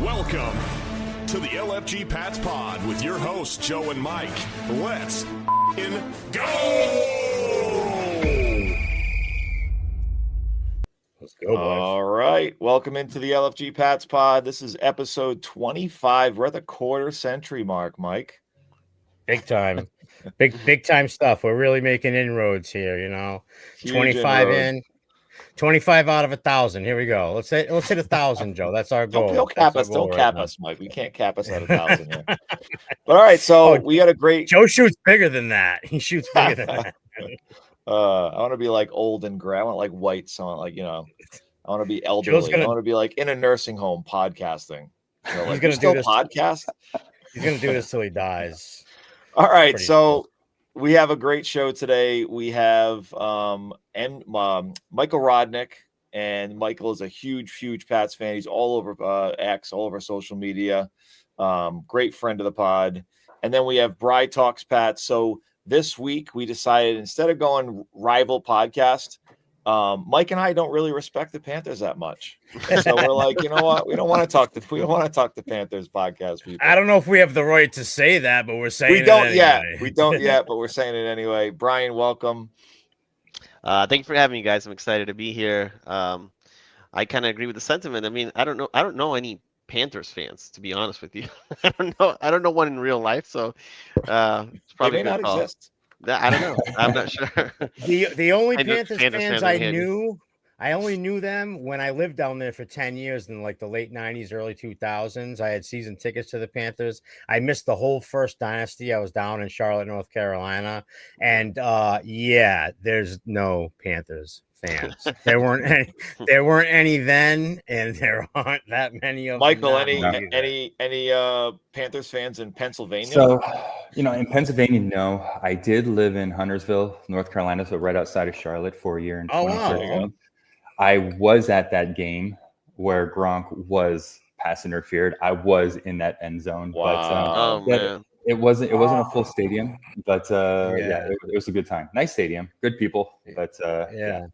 Welcome to the LFG Pats Pod with your hosts, Joe and Mike. Let's go! Let's go, boys. All right. Welcome into the LFG Pats Pod. This is episode 25. We're at the quarter century mark, Mike. Big time. Big time stuff. We're really making inroads here, you know. Huge 25 inroads. in. 25 out of 1,000. Here we go. Let's hit 1,000, Joe. That's our goal. Don't cap That's us. our goal Don't right cap now. us, Mike. We can't cap us at 1,000 here. But all right, so we got a great. Joe shoots bigger than that. He shoots bigger than that. I want to be like old and gray. I want like white. So like I want to be elderly. I want to be like in a nursing home podcasting. You know, like, He's gonna still do this. podcast. He's gonna do this till he dies. All right, Pretty so cool. we have a great show today. We have Michael Rodnick, and Michael is a huge Pats fan. He's all over X, all over social media. Great friend of the pod. And then we have BriTalksPats. So this week we decided instead of going rival podcast, Mike and I don't really respect the Panthers that much. So we're like, you know what? We don't want to talk to Panthers podcast people. I don't know if we have the right to say that, but we're saying We don't it yet. anyway. We don't yet, but we're saying it anyway. Brian, welcome. Thank you for having me, guys. I'm excited to be here. I kind of agree with the sentiment. I mean, I don't know any Panthers fans, to be honest with you. I don't know one in real life, so it's probably They may a good not call. exist. I don't know. I'm not sure. The only Panthers Panthers fans fans I in here. knew, I only knew them when I lived down there for 10 years in like the late 90s, early 2000s. I had season tickets to the Panthers. I missed the whole first dynasty. I was down in Charlotte, North Carolina. And yeah, there's no Panthers fans. There weren't any then, and there aren't that many of Michael, them now either. any Panthers fans in Pennsylvania? So, in Pennsylvania, no. I did live in Huntersville, North Carolina, so right outside of Charlotte for a year in Oh, wow. 2013. I was at that game where Gronk was pass interfered. I was in that end zone. Wow. Oh man. It wasn't a full stadium, but it was a good time. Nice stadium, good people, but Yeah.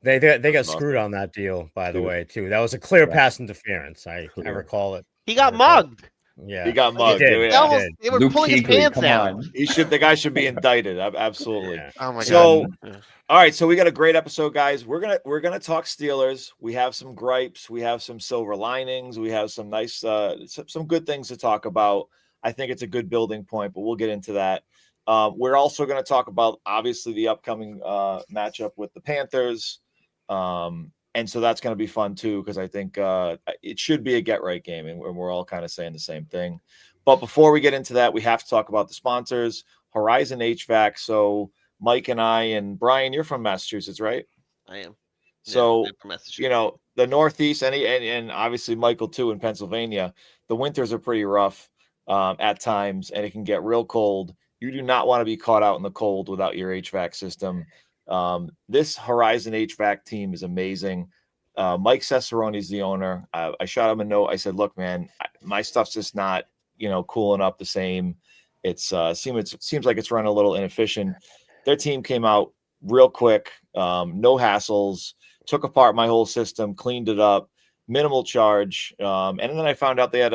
They got Awesome. screwed on that deal, by the Dude. way, too. That was a clear Yeah. pass interference. I Clear. recall it. He got I recall it. mugged. Yeah. He got mugged. did. Yeah. They almost- did. they were Luke pulling his Kuechly, pants come down. on. The guy should be indicted. Absolutely. Yeah. Oh my So- god. All right, so we got a great episode, guys. We're gonna talk Steelers. We have some gripes. We have some silver linings. We have some nice, some good things to talk about. I think it's a good building point, but we'll get into that. We're also going to talk about obviously the upcoming matchup with the Panthers, and so that's going to be fun too because I think it should be a get right game, and we're all kind of saying the same thing. But before we get into that, we have to talk about the sponsors, Horizon HVAC. So Mike and I and Brian, you're from Massachusetts, right? I am. So, I'm from Massachusetts. the Northeast, and obviously Michael too in Pennsylvania, the winters are pretty rough at times, and it can get real cold. You do not want to be caught out in the cold without your HVAC system. This Horizon HVAC team is amazing. Mike Cesarone is the owner. I shot him a note. I said, "Look, man, my stuff's just not, cooling up the same. It seems like it's running a little inefficient." Their team came out real quick, no hassles, took apart my whole system, cleaned it up, minimal charge. And then I found out they had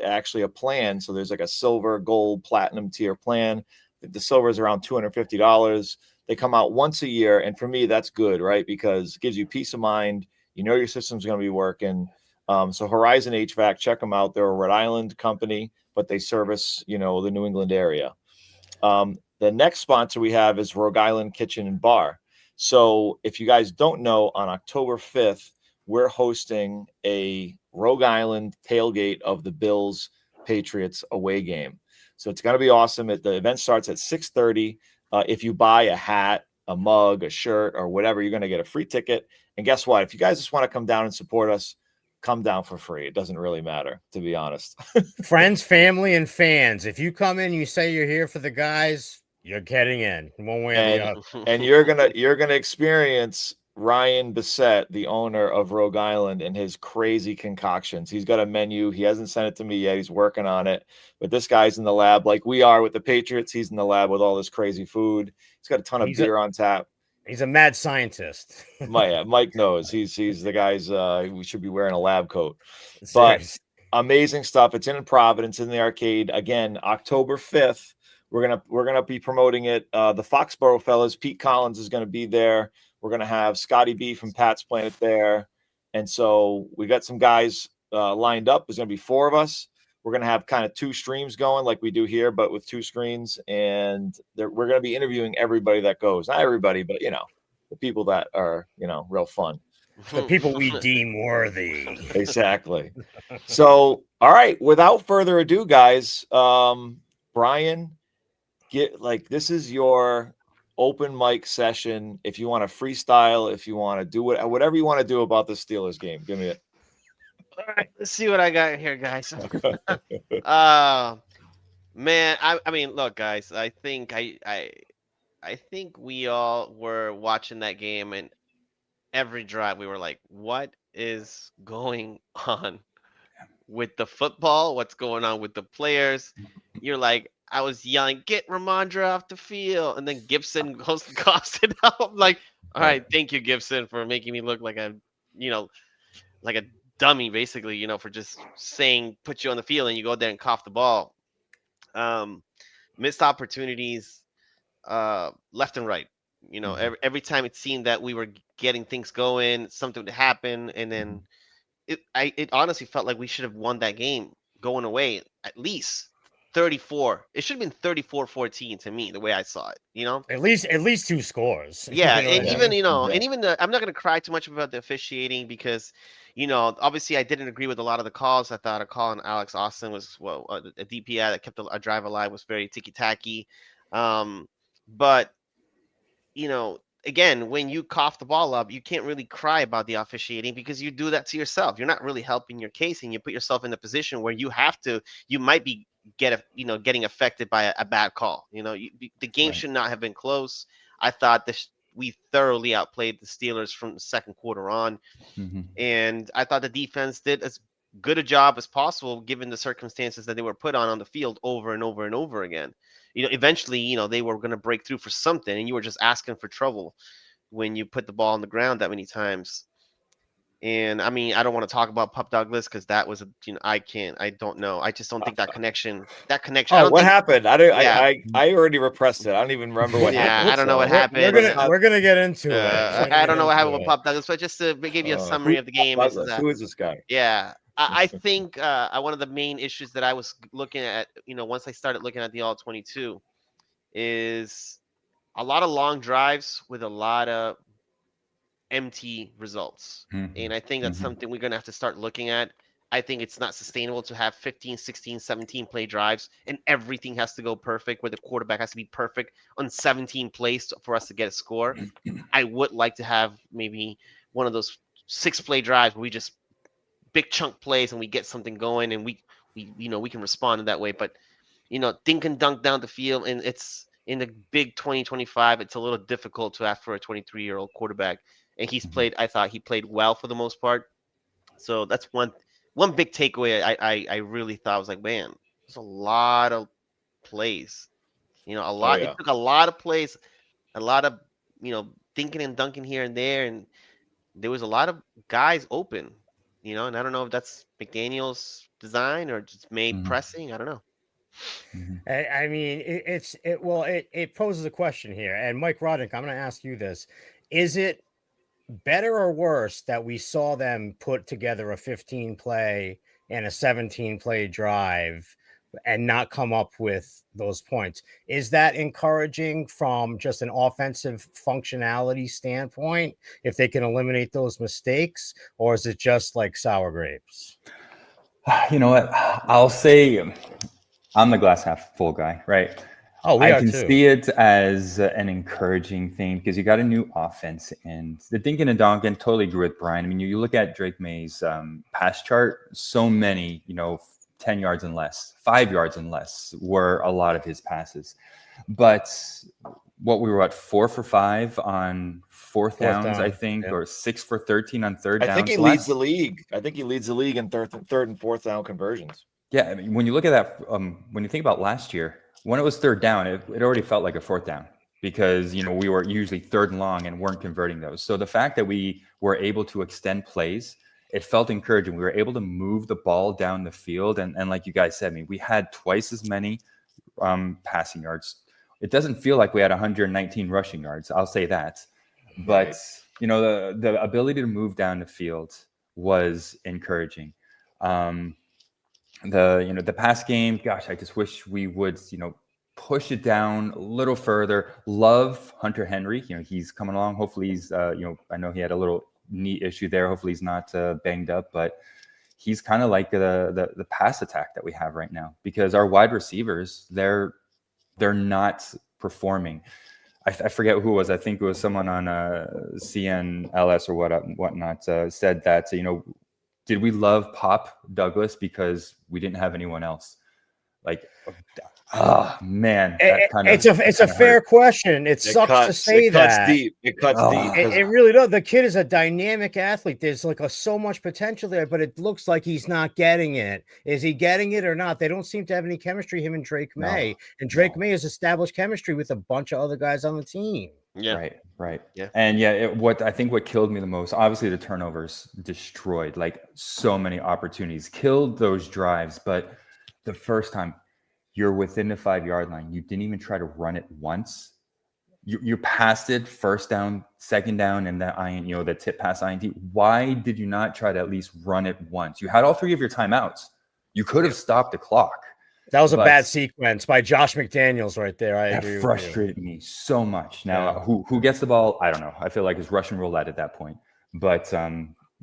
actually a plan. So there's like a silver, gold, platinum tier plan. The silver is around $250. They come out once a year. And for me, that's good, right? Because it gives you peace of mind. You know your system's going to be working. So Horizon HVAC, check them out. They're a Rhode Island company, but they service, the New England area. The next sponsor we have is Rhode Island Kitchen and Bar. So if you guys don't know, on October 5th, we're hosting a Rhode Island tailgate of the Bills Patriots away game. So it's going to be awesome. The event starts at 6:30. If you buy a hat, a mug, a shirt, or whatever, you're going to get a free ticket. And guess what? If you guys just want to come down and support us, come down for free. It doesn't really matter, to be honest. Friends, family, and fans. If you come in, you say you're here for the guys, you're getting in one way or the other. And you're gonna experience Ryan Bissett, the owner of Rhode Island, and his crazy concoctions. He's got a menu. He hasn't sent it to me yet. He's working on it. But this guy's in the lab like we are with the Patriots. He's in the lab with all this crazy food. He's got a ton of beer on tap. He's a mad scientist. Mike knows he's the guy's. We should be wearing a lab coat. But Serious. amazing stuff. It's in Providence in the arcade again, October 5th. We're gonna be promoting it. The Foxborough fellas, Pete Collins is gonna be there. We're gonna have Scotty B from Pat's Planet there, and so we got some guys lined up. There's gonna be 4 of us. We're gonna have kind of 2 streams going like we do here, but with 2 screens, and we're gonna be interviewing everybody that goes. Not everybody, but the people that are real fun. The people we deem worthy. Exactly. So, all right. Without further ado, guys, Brian, this is your open mic session. If you want to freestyle, if you want to do whatever you want to do about the Steelers game, give me it. All right, let's see what I got here, guys. Man, I mean, look, guys, I think we all were watching that game, and every drive we were like, what is going on with the football? What's going on with the players? You're like, I was yelling, get Ramondre off the field, and then Gibson goes to cost it out. I'm like, all right, thank you, Gibson, for making me look like a dummy, basically, for just saying put you on the field and you go there and cough the ball. Missed opportunities left and right. Every time it seemed that we were getting things going, something would happen, and then it honestly felt like we should have won that game going away at least 34. It should have been 34-14 to me, the way I saw it. At least 2 scores. Yeah, and even I'm not gonna cry too much about the officiating because, obviously I didn't agree with a lot of the calls. I thought a call on Alex Austin was a DPI that kept a drive alive was very ticky-tacky. But again, when you cough the ball up, you can't really cry about the officiating because you do that to yourself. You're not really helping your case, and you put yourself in a position where you might be getting affected by a bad call. The game should not have been close. I thought we thoroughly outplayed the Steelers from the second quarter on, and I thought the defense did as good a job as possible given the circumstances that they were put on the field over and over and over again. Eventually, they were going to break through for something, and you were just asking for trouble when you put the ball on the ground that many times. And I mean, I don't want to talk about Pup Douglas because that was I don't know. I just don't think that connection. Oh, what happened? I already repressed it. I don't even remember what happened. I don't know what happened. We're gonna get into it. I don't know what happened with Pup Douglas, but just to give you a summary of the game. Who is this guy? Yeah. I think one of the main issues that I was looking at, once I started looking at the all 22 is a lot of long drives with a lot of empty results. And I think that's something we're going to have to start looking at. I think it's not sustainable to have 15, 16, 17 play drives and everything has to go perfect where the quarterback has to be perfect on 17 plays for us to get a score. I would like to have maybe one of those 6 play drives where we just big chunk plays and we get something going and we can respond in that way. But dink and dunk down the field, and it's in the big 2025. It's a little difficult to ask for a 23-year-old quarterback, and I thought he played well for the most part. So that's one big takeaway. I really thought, I was like, man, there's a lot of plays. It took a lot of plays, a lot of thinking and dunking here and there, and there was a lot of guys open. And I don't know if that's McDaniel's design or just made pressing. I don't know. I mean, it poses a question here. And Mike Rodnick, I'm going to ask you this. Is it better or worse that we saw them put together a 15 play and a 17 play drive and not come up with those points? Is that encouraging from just an offensive functionality standpoint if they can eliminate those mistakes, or is it just like sour grapes? You know what? I'll say I'm the glass half full guy, right? Oh, I can see it as an encouraging thing because you got a new offense, and the dinking and donking. Totally agree with Brian. I mean, you look at Drake May's pass chart, so many, 10 yards and less, 5 yards and less were a lot of his passes. But what we were at 4 for 5 on fourth downs, I think, or 6 for 13 on third downs. I think he leads the league. I think he leads the league in third and fourth down conversions. Yeah, I mean, when you look at that, when you think about last year, when it was third down, it already felt like a fourth down. because, we were usually third and long and weren't converting those. So the fact that we were able to extend plays, it felt encouraging. We were able to move the ball down the field. And like you guys said, we had twice as many passing yards. It doesn't feel like we had 119 rushing yards. I'll say that. But, the ability to move down the field was encouraging. The pass game, gosh, I just wish we would, push it down a little further. Love Hunter Henry. He's coming along. Hopefully he's, I know he had a little knee issue there. Hopefully he's not banged up, but he's kind of like the pass attack that we have right now, because our wide receivers, they're not performing. I forget who it was. I think it was someone on CNLS or whatnot said that, did we love Pop Douglas because we didn't have anyone else? Like, oh man, it's a fair question. It sucks to say that. It cuts deep. It really does. The kid is a dynamic athlete. There's like so much potential there, but it looks like he's not getting it. Is he getting it or not? They don't seem to have any chemistry, him and Drake May. And Drake May has established chemistry with a bunch of other guys on the team. Yeah. Right. Yeah. And what killed me the most, obviously the turnovers destroyed like so many opportunities, killed those drives. But the first time you're within the 5-yard line, you didn't even try to run it once. You passed it first down, second down, and the tip pass INT. Why did you not try to at least run it once? You had all 3 of your timeouts. You could have stopped the clock. That was a bad sequence by Josh McDaniels right there. I agree. That frustrated me so much. Now, who gets the ball? I don't know. I feel like it's Russian roulette at that point. But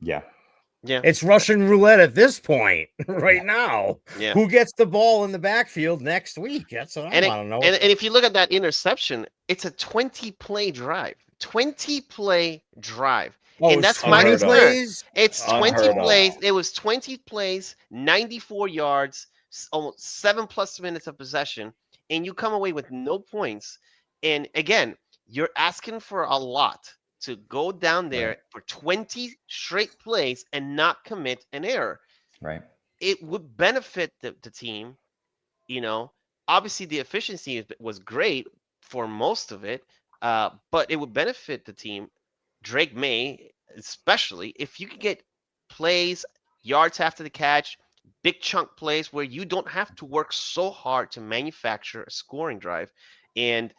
yeah. It's Russian roulette at this point right now. Yeah. Who gets the ball in the backfield next week? That's what I want to know. And if you look at that interception, it's a 20-play drive. 20-play drive. Oh, and that's my plays. It's 20 plays. It was 20 plays, 94 yards, almost 7+ minutes of possession, and you come away with no points. And again, you're asking for a lot to go down there for 20 straight plays and not commit an error. Right. It would benefit the team. Obviously the efficiency was great for most of it, but it would benefit the team, Drake May especially, if you could get plays, yards after the catch, big chunk plays where you don't have to work so hard to manufacture a scoring drive. And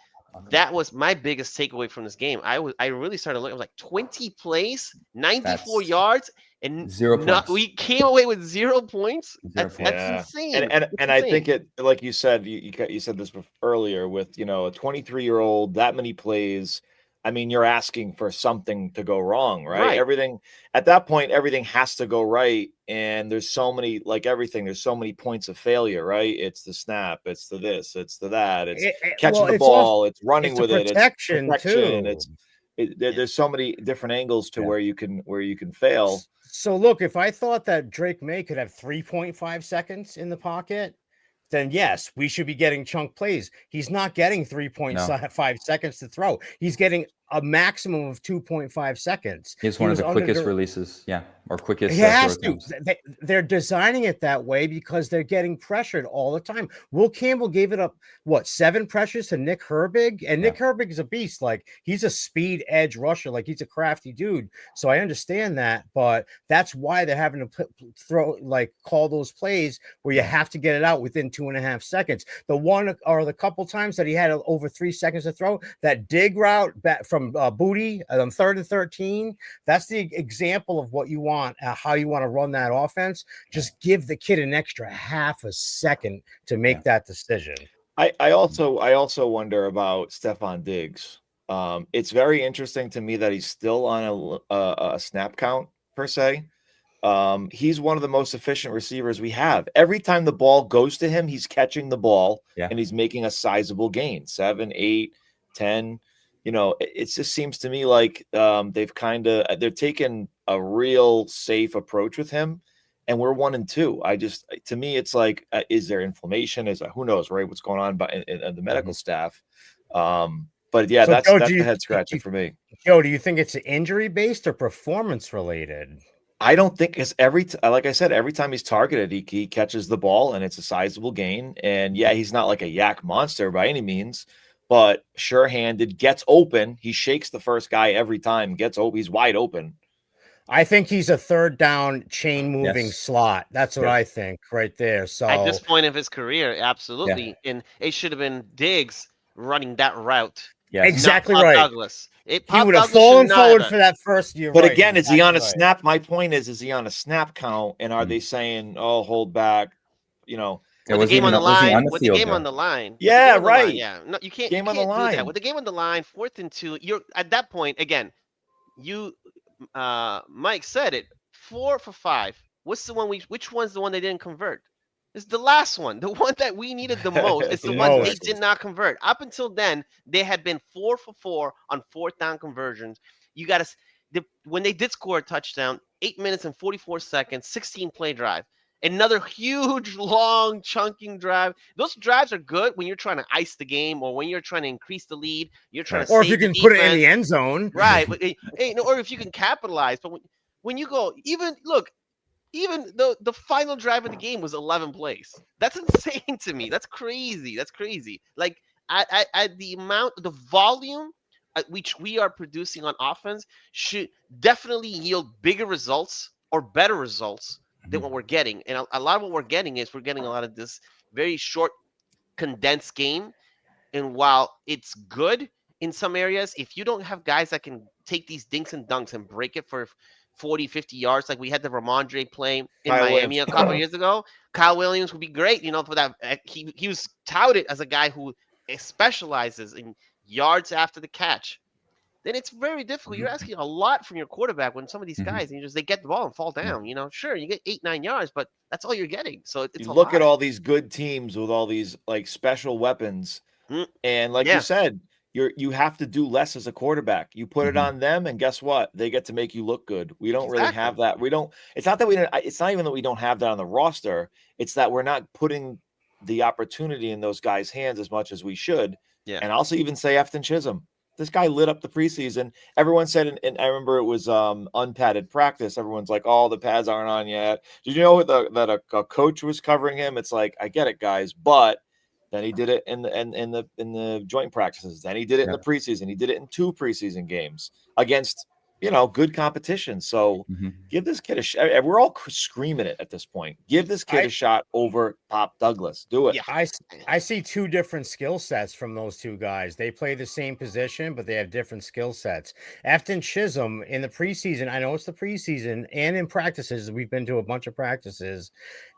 that was my biggest takeaway from this game. I really started looking. I was like 20 plays, 94 yards, and 0 points. We came away with 0 points. That's insane. And I think it, like you said, you said this earlier with a 23-year-old, that many plays. I mean, you're asking for something to go wrong, right? Everything at that point, everything has to go right. And there's so many, like everything, there's so many points of failure, right? It's the snap, it's the this, it's the that, it's catching the ball, it's running with it, it's protection too. There's so many different angles to where you can fail. So look, if I thought that Drake May could have 3.5 seconds in the pocket, then yes, we should be getting chunk plays. He's not getting 3.5 seconds to throw. He's getting a maximum of 2.5 seconds. He's one of the quickest releases. Yeah. Or quickest. He has to. They're designing it that way because they're getting pressured all the time. Will Campbell gave it up, 7 pressures to Nick Herbig? And Nick Herbig is a beast. Like, he's a speed edge rusher. Like, he's a crafty dude. So I understand that. But that's why they're having to call those plays where you have to get it out within 2.5 seconds. The one or the couple times that he had over 3 seconds to throw, that dig route back from Booty on 3rd and 13, that's the example of what you want, how you want to run that offense. Just give the kid an extra half a second to make that decision. I also wonder about Stephon Diggs. It's very interesting to me that he's still on a snap count per se. He's one of the most efficient receivers we have. Every time the ball goes to him, he's catching the ball and he's making a sizable gain, 7, 8, 10. It just seems to me like they're taking a real safe approach with him, and we're 1 and 2. To me, it's like, is there inflammation? Who knows, right? What's going on in the medical staff? But yeah, so that's the head scratcher for me. Joe, do you think it's injury based or performance related? I don't think it's like I said, every time he's targeted, he catches the ball and it's a sizable gain. And yeah, he's not like a yak monster by any means, but sure-handed, gets open. He shakes the first guy every time, gets open. He's wide open. I think he's a third down chain moving Yes. slot. That's what I think right there. So At this point of his career, absolutely. And it should have been Diggs running that route. Yes. exactly not Pop right. Douglas. He Pop would have Douglas fallen should not have forward done- for that first year. But right, again, is he on a exactly right. snap? My point is he on a snap count? And are they saying, oh, hold back? You know, It With the wasn't game on even- the was he line, on the with the field, game though? on the line. With the Yeah, game on the line, right. Yeah, no, you can't. Game you on the can't do that line. with the game on the line. 4th and 2. You're at that point again. You, Mike said it. 4 for 5. What's the one which one's the one they didn't convert? It's the last one. The one that we needed the most. It's the The one they most. did not convert. Up until then, they had been 4 for 4 on 4th down conversions. You got to when they did score a touchdown, 8 minutes and 44 seconds, 16 play drive. Another huge, long, chunking drive. Those drives are good when you're trying to ice the game or when you're trying to increase the lead. You're trying to Or if save you the can put it in defense. the end zone. Right. But, or if you can capitalize. But when you go, even the final drive of the game was 11 plays. That's insane to me. That's crazy. That's crazy. Like at the volume at which we are producing on offense should definitely yield bigger results or better results than what we're getting. And a lot of what we're getting is we're getting a lot of this very short, condensed game. And while it's good in some areas, if you don't have guys that can take these dinks and dunks and break it for 40, 50 yards, like we had the Ramondre play in Kyle Miami Williams. a couple years ago, Kyle Williams would be great, for that. He was touted as a guy who specializes in yards after the catch. Then it's very difficult. You're asking a lot from your quarterback when some of these guys, they get the ball and fall down. Sure, you get 8-9 yards, but that's all you're getting. So it's you a look lot. at all these good teams with all these like special weapons, and like Yeah. you said, you have to do less as a quarterback. You put it on them, and guess what? They get to make you look good. We don't really have that. We don't. It's not that we don't. It's not even that we don't have that on the roster. It's that we're not putting the opportunity in those guys' hands as much as we should. Yeah. And also even say Efton Chisholm. This guy lit up the preseason. Everyone said, and I remember it was unpadded practice. Everyone's like, "Oh, the pads aren't on yet." Did you know that a coach was covering him? It's like, I get it, guys, but then he did it in the joint practices. Then he did it in the preseason. He did it in 2 preseason games against good competition. So give this kid a shot. We're all screaming it at this point. Give this kid a shot over Pop Douglas. Do it. Yeah. I see 2 different skill sets from those 2 guys. They play the same position, but they have different skill sets. Efton Chisholm in the preseason, I know it's the preseason, and in practices, we've been to a bunch of practices.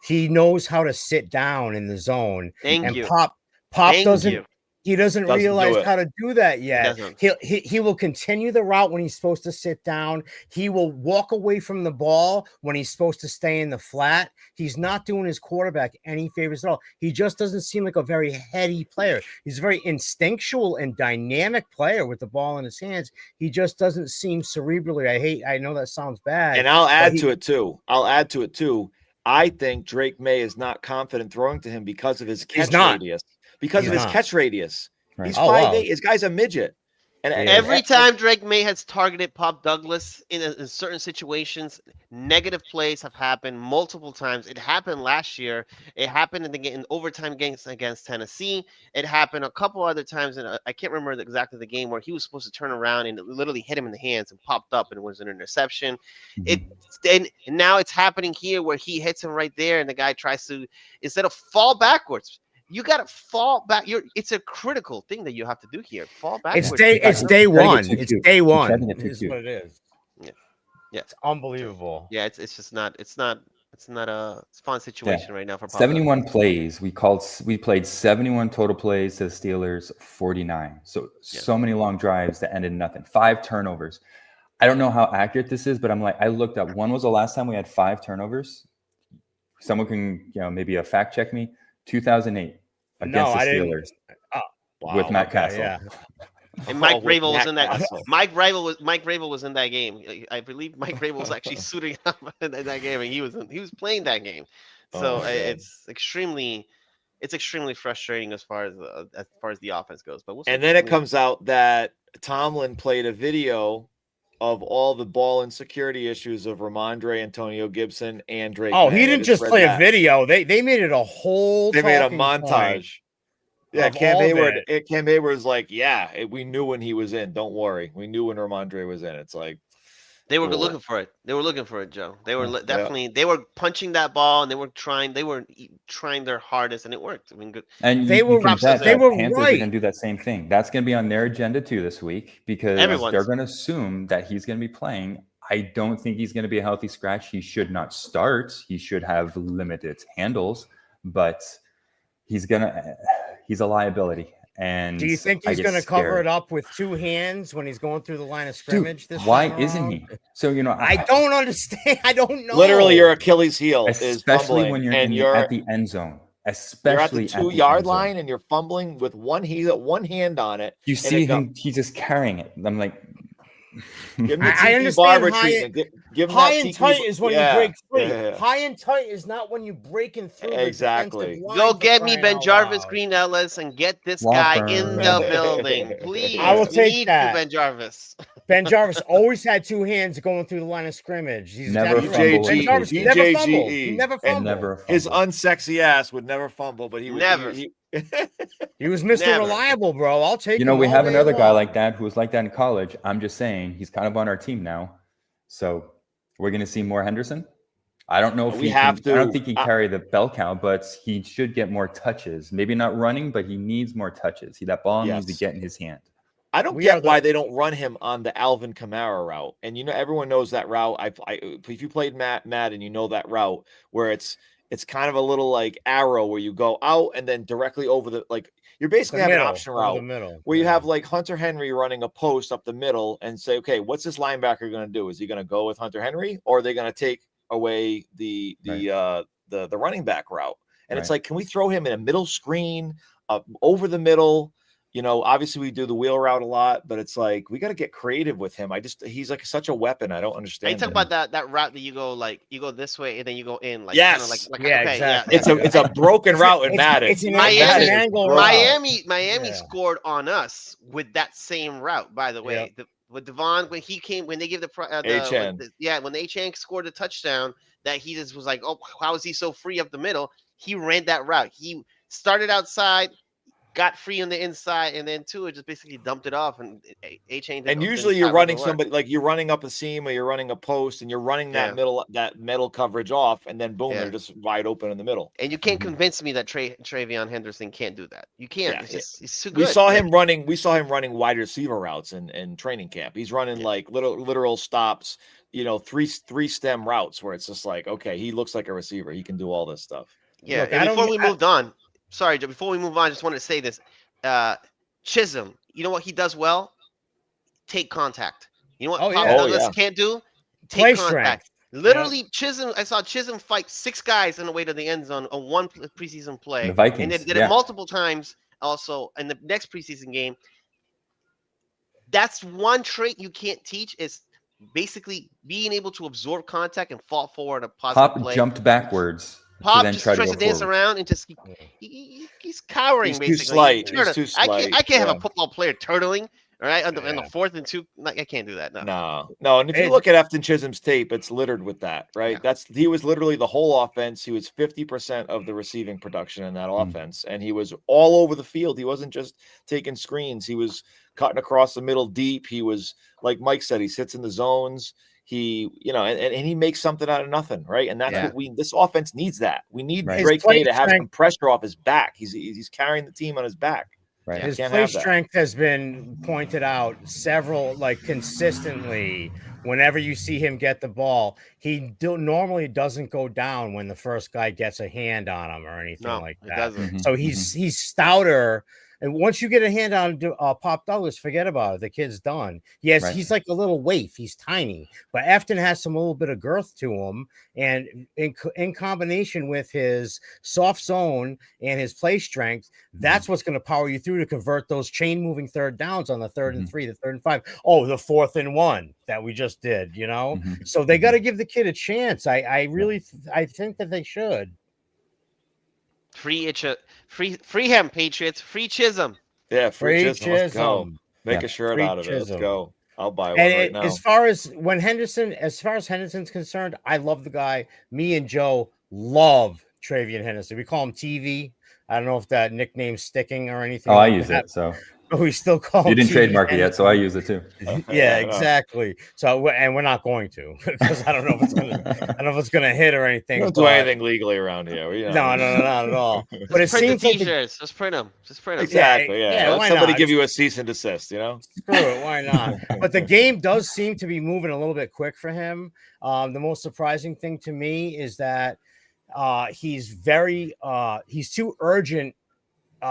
He knows how to sit down in the zone. Thank you. Pop Thank doesn't. you. He doesn't Doesn't realize do it. how to do that yet. doesn't. He will continue the route when he's supposed to sit down. He will walk away from the ball when he's supposed to stay in the flat. He's not doing his quarterback any favors at all. He just doesn't seem like a very heady player. He's a very instinctual and dynamic player with the ball in his hands. He just doesn't seem cerebrally. I know that sounds bad. And I'll add to it too. I think Drake May is not confident throwing to him because of his catch radius. Because of his catch radius. Right. He's 5'8". This guy's a midget. And Every time Drake May has targeted Pop Douglas in certain situations, negative plays have happened multiple times. It happened last year. It happened in overtime games against Tennessee. It happened a couple other times, and I can't remember exactly the game where he was supposed to turn around and it literally hit him in the hands and popped up, and it was an interception. And now it's happening here where he hits him right there, and the guy tries to, instead of fall backwards, you got to fall back. It's a critical thing that you have to do here. Fall backwards. It's day one. It's day one. Is what it is. Yeah. It's unbelievable. Yeah, it's just not. It's not a fun situation right now for Pop 71 Douglas. plays. We played 71 total plays to the Steelers, 49. So many long drives that ended in nothing. 5 turnovers. I don't know how accurate this is, but I looked up. When was the last time we had 5 turnovers? Someone can maybe fact check me. 2008 against the Steelers with Matt Castle. Yeah. And Mike Vrabel was in that. Mike Vrabel was in that game. I believe Mike Vrabel was actually suiting up in that game, and he was playing that game. So it's extremely frustrating as far as the offense goes. But we'll see. And then it comes out that Tomlin played a video of all the ball insecurity issues of Ramondre, Antonio Gibson, and Drake. Oh, he didn't just play a video. They made it a whole. They made a montage. Yeah, of Cam all of Hayward. it. Cam Hayward was like, we knew when he was in. Don't worry, we knew when Ramondre was in. It's like They were cool. looking for it. They were looking for it, Joe. They were Yeah. definitely. They were punching that ball, and they were trying. They were trying their hardest, and it worked. I mean, good. And They you were- can props bet to that them. They were Panthers are right. going to do that same thing. That's going to be on their agenda too this week because Everyone's. they're going to assume that he's going to be playing. I don't think he's going to be a healthy scratch. He should not start. He should have limited handles, but he's a liability. And Do you think I he's get going to cover scared. it up with two hands when he's going through the line of scrimmage? Dude, this why time isn't around? he? So I don't understand. I don't know. Literally, your Achilles heel is especially fumbling, when you're and at the end zone. you're at the Especially 2-yard end zone. line, and you're fumbling with one hand on it. You and see it go- him; he's just carrying it. I'm like, Give him the I TP understand Barber high- treatment. Give him High that and TP tight is when you break free. yeah. High and tight is not when you're breaking through the Exactly. defensive line. Go for get me crying Ben out Jarvis, loud. Green Ellis, and get this Law guy firm. in the building, please. I will We take need that. you, Ben Jarvis. Ben Jarvis always had two hands going through the line of scrimmage. He's Never exactly right. fumbled. Ben Jarvis BJGE. never fumbled. He never fumbled. never His fumbled. unsexy ass would never fumble, but he would Never. He was Mr. Never. Reliable, bro. I'll take him. We all have day another guy long. like that who was like that in college. I'm just saying he's kind of on our team now. So we're going to see more Henderson. I don't know if We have I don't to. think he can carry the bell cow, but he should get more touches. Maybe not running, but he needs more touches. That ball needs to Yes. get in his hand. I don't We are get why they don't run him on the Alvin Kamara route. And everyone knows that route. If you played Madden, you know that route where it's kind of a little like arrow where you go out and then directly over you're basically having an option route the middle, where you have like Hunter Henry running a post up the middle and say, okay, what's this linebacker going to do? Is he going to go with Hunter Henry, or are they going to take away the running back route? And it's like, can we throw him in a middle screen over the middle? Obviously we do the wheel route a lot, but it's like we got to get creative with him. He's like such a weapon. I don't understand. Are you talking about that route that you go this way and then you go in like Yes. kinda like Yeah, okay, exactly. It's a broken route in Madden. It's an Miami- angle route. Miami Yeah. scored on us with that same route. By the way, with Devon when they gave when H-Hank scored a touchdown, that he just was like, oh, how is he so free up the middle? He ran that route. He started outside, got free on the inside, and then Tua just basically dumped it off. And H-Hank. And usually you're running somebody like you're running up a seam or you're running a post and you're running that middle coverage off, and then boom, they're just wide open in the middle. And you can't convince me that Travion Henderson can't do that. You can't. Yeah, He's too good. We saw him running wide receiver routes in training camp. He's running like literal stops, three stem routes where it's just like, okay, he looks like a receiver. He can do all this stuff. Yeah. Look, And before we moved on, sorry, Joe, before we move on, I just wanted to say this. Chisholm, you know what he does well? Take contact. You know what Pop Douglas can't do? Play Take contact. strength. Literally, Chisholm. I saw Chisholm fight 6 guys on the way to the end zone on one preseason play. The Vikings, and they did it multiple times. Also, in the next preseason game. That's one trait you can't teach. Is basically being able to absorb contact and fall forward a positive play. Pop jumped backwards. Pop then just try tries to to go dance forward. around and just he's cowering. He's too basically. slight. He's too slight. I can't have a football player turtling. All right, on the 4th and 2. I can't do that. No. And if you look at Efton Chisholm's tape, it's littered with that, right? Yeah. He was literally the whole offense. He was 50% of the receiving production in that offense, and he was all over the field. He wasn't just taking screens. He was cutting across the middle deep. He was, like Mike said, he sits in the zones. He, and he makes something out of nothing, right? And that's what this offense needs. That we need Drake May to have some pressure off his back. He's carrying the team on his back. Right. His play strength has been pointed out consistently. Whenever you see him get the ball, he normally doesn't go down when the first guy gets a hand on him or anything like that. Doesn't. So he's stouter. And once you get a hand on Pop Douglas, forget about it. The kid's done. He's like a little waif. He's tiny, but Efton has a little bit of girth to him, and in combination with his soft zone and his play strength, that's what's going to power you through to convert those chain moving third downs on the 3rd and 3, the 3rd and 5. Oh, the 4th and 1 that we just did. So they got to give the kid a chance. I think that they should. Free him, Patriots. Free Chisholm. Yeah, free Chisholm. Chisholm. Let's go. Make a shirt out of it. Let's go. I'll buy one right now. As far as Henderson's concerned, I love the guy. Me and Joe love Travian Hennessy. We call him TV. I don't know if that nickname's sticking or anything. Oh, I like use that, it. So but we still call you him didn't TV trademark it yet, so I Hennessy. use it too. Yeah, I know. exactly. So, and we're not going to because I don't know if it's gonna, I don't know if it's gonna hit or We anything. don't do but- anything legally around here. No, not at all. But it Just print the seems like T-shirts. Just print them. Just print them. Exactly. Yeah, Yeah. Let why somebody not? give you a cease and desist. You know. Screw it, why not? But the game does seem to be moving a little bit quick for him. The most surprising thing to me is that he's too urgent.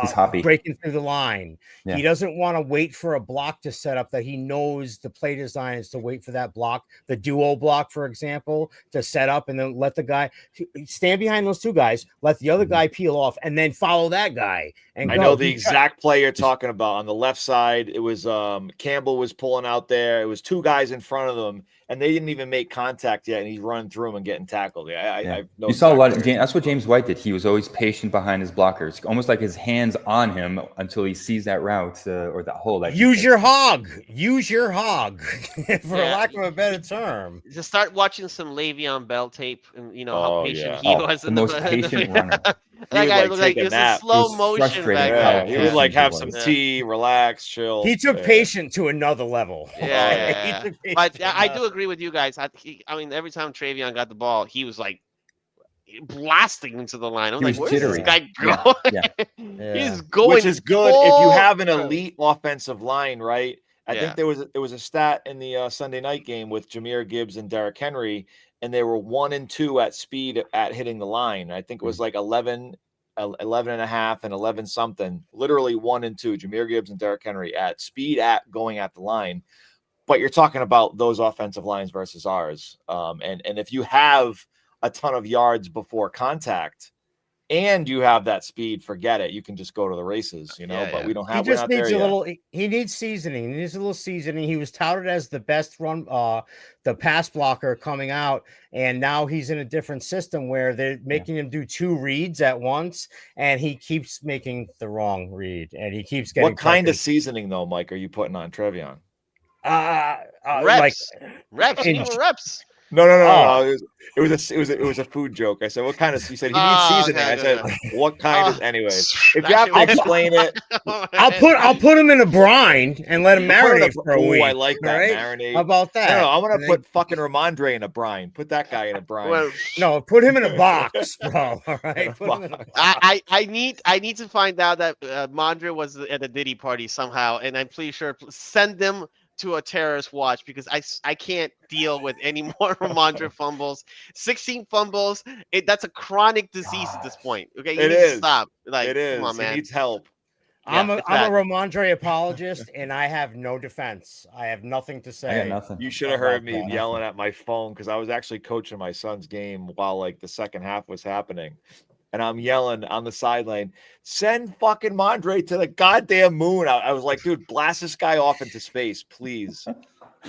He's hoppy. Breaking through the line. Yeah. He doesn't want to wait for a block to set up that he knows the play design is to wait for that block, the duo block, for example, to set up and then let the guy stand behind those two guys, let the other guy peel off, and then follow that guy. And I know the exact play you're talking about. On the left side, it was Campbell was pulling out there. It was two guys in front of them, and they didn't even make contact yet, and he's running through them and getting tackled. I know you saw a lot. exactly. That's what James White did. He was always patient behind his blockers, almost like his hands on him until he sees that route or that hole. That use your hog, for lack of a better term. Just start watching some Le'Veon Bell tape, and you know how patient he was. The most patient runner. That guy looked like it was in slow motion back Yeah, then. he would like have some tea, relax, chill. He took patient to another level. Yeah. But I do agree with you guys. I mean, every time Travion got the ball, he was like blasting into the line. I was like, where's this guy going? Yeah. He's going. Which is good if you have an elite offensive line, right? I think there was a stat in the Sunday night game with Jahmyr Gibbs and Derrick Henry, and they were 1 and 2 at speed at hitting the line. I think it was like 11 and a half and 11 something, literally 1 and 2, Jahmyr Gibbs and Derrick Henry at speed at going at the line. But you're talking about those offensive lines versus ours. And if you have a ton of yards before contact and you have that speed, forget it. You can just go to the races, you know, but we don't have, he just needs he needs seasoning. He needs a little seasoning. He was touted as the best the pass blocker coming out. And now he's in a different system where they're making him do 2 reads at once. And he keeps making the wrong read and he keeps getting. What kind of seasoning though, Mike, are you putting on Travion? Reps. Reps. You need more reps. No. It was a food joke. I said, "What kind of?" You said he needs seasoning. I said, "What kind of?" Anyways, if you have to explain it, I'll put him in a brine and let him marinate for a week. I like that marinade. How about that? No, I'm gonna put fucking Ramondre in a brine. Put that guy in a brine. Well, no, put him in a box, bro. All right. Put him in a box. I need to find out that Mondre was at a Diddy party somehow, and I'm pretty sure send them to a terrorist watch because I can't deal with any more Ramondre fumbles. 16 fumbles. That's a chronic disease at this point. Okay, you need to stop. Like, it is. Come on, man. He needs help. I'm a Ramondre apologist, and I have no defense. I have nothing to say. I got nothing. You should have heard me yelling at my phone because I was actually coaching my son's game while like the second half was happening. And I'm yelling on the sideline, send fucking Mondre to the goddamn moon. I was like, dude, blast this guy off into space, please.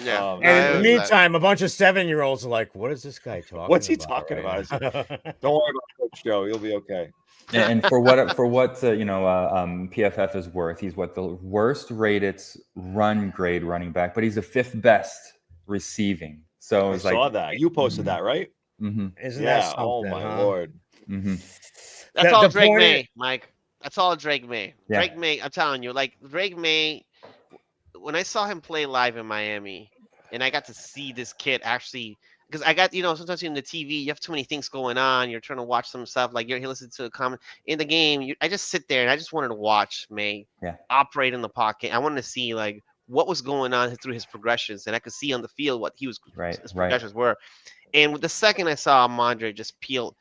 Yeah. And in the meantime, a bunch of 7-year-olds are like, what is this guy talking about? What's he talking about? Said, don't worry about Coach Joe. You'll be okay. And for what PFF is worth, he's the worst rated run grade running back, but he's the 5th best receiving. So I saw that. You posted that, right? Mm-hmm. Isn't that something? Oh my Lord. Mm-hmm. That's all Drake May, Mike. That's all Drake May. Yeah. Drake May, I'm telling you, like Drake May, when I saw him play live in Miami and I got to see this kid actually, because I got, sometimes in the TV, you have too many things going on. You're trying to watch some stuff, like you're listening to a comment in the game. I just sit there and I just wanted to watch May operate in the pocket. I wanted to see like what was going on through his progressions, and I could see on the field what his progressions were. And with the second I saw Mondre just peel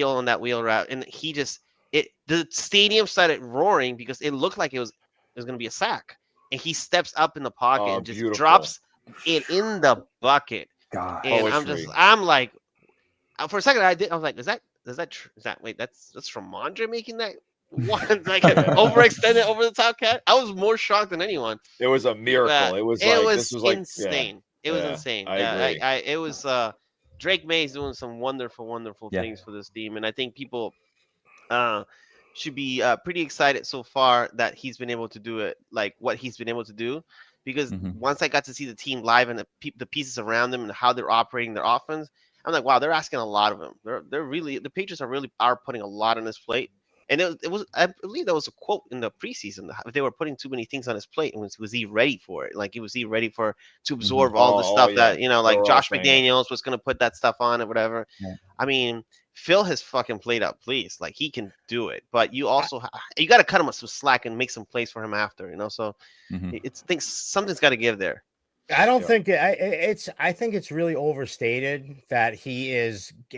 on that wheel route, and the stadium started roaring because it looked like it was going to be a sack, and he steps up in the pocket and just drops it in the bucket. God, and I'm like, for a second I was like, is that wait, that's from Mondre making that one like overextended over the top cat? I was more shocked than anyone. It was a miracle. It was insane. It was insane. It was Drake May is doing some wonderful things for this team, and I think people should be pretty excited so far that he's been able to do it, like what he's been able to do. Because once I got to see the team live and the pieces around them and how they're operating their offense, I'm like, wow, they're asking a lot of him. They're really, the Patriots are putting a lot on his plate. And it was I believe there was a quote in the preseason that they were putting too many things on his plate, and was he ready for it? Like, was he ready to absorb all the stuff yeah. that, you know, They like were all Josh saying that. McDaniels was going to put that stuff on it, whatever. Yeah. I mean, fill his fucking plate up, please. Like, he can do it, but you also you got to cut him some slack and make some plays for him after, you know. So something's got to give there. I don't think I think it's really overstated that he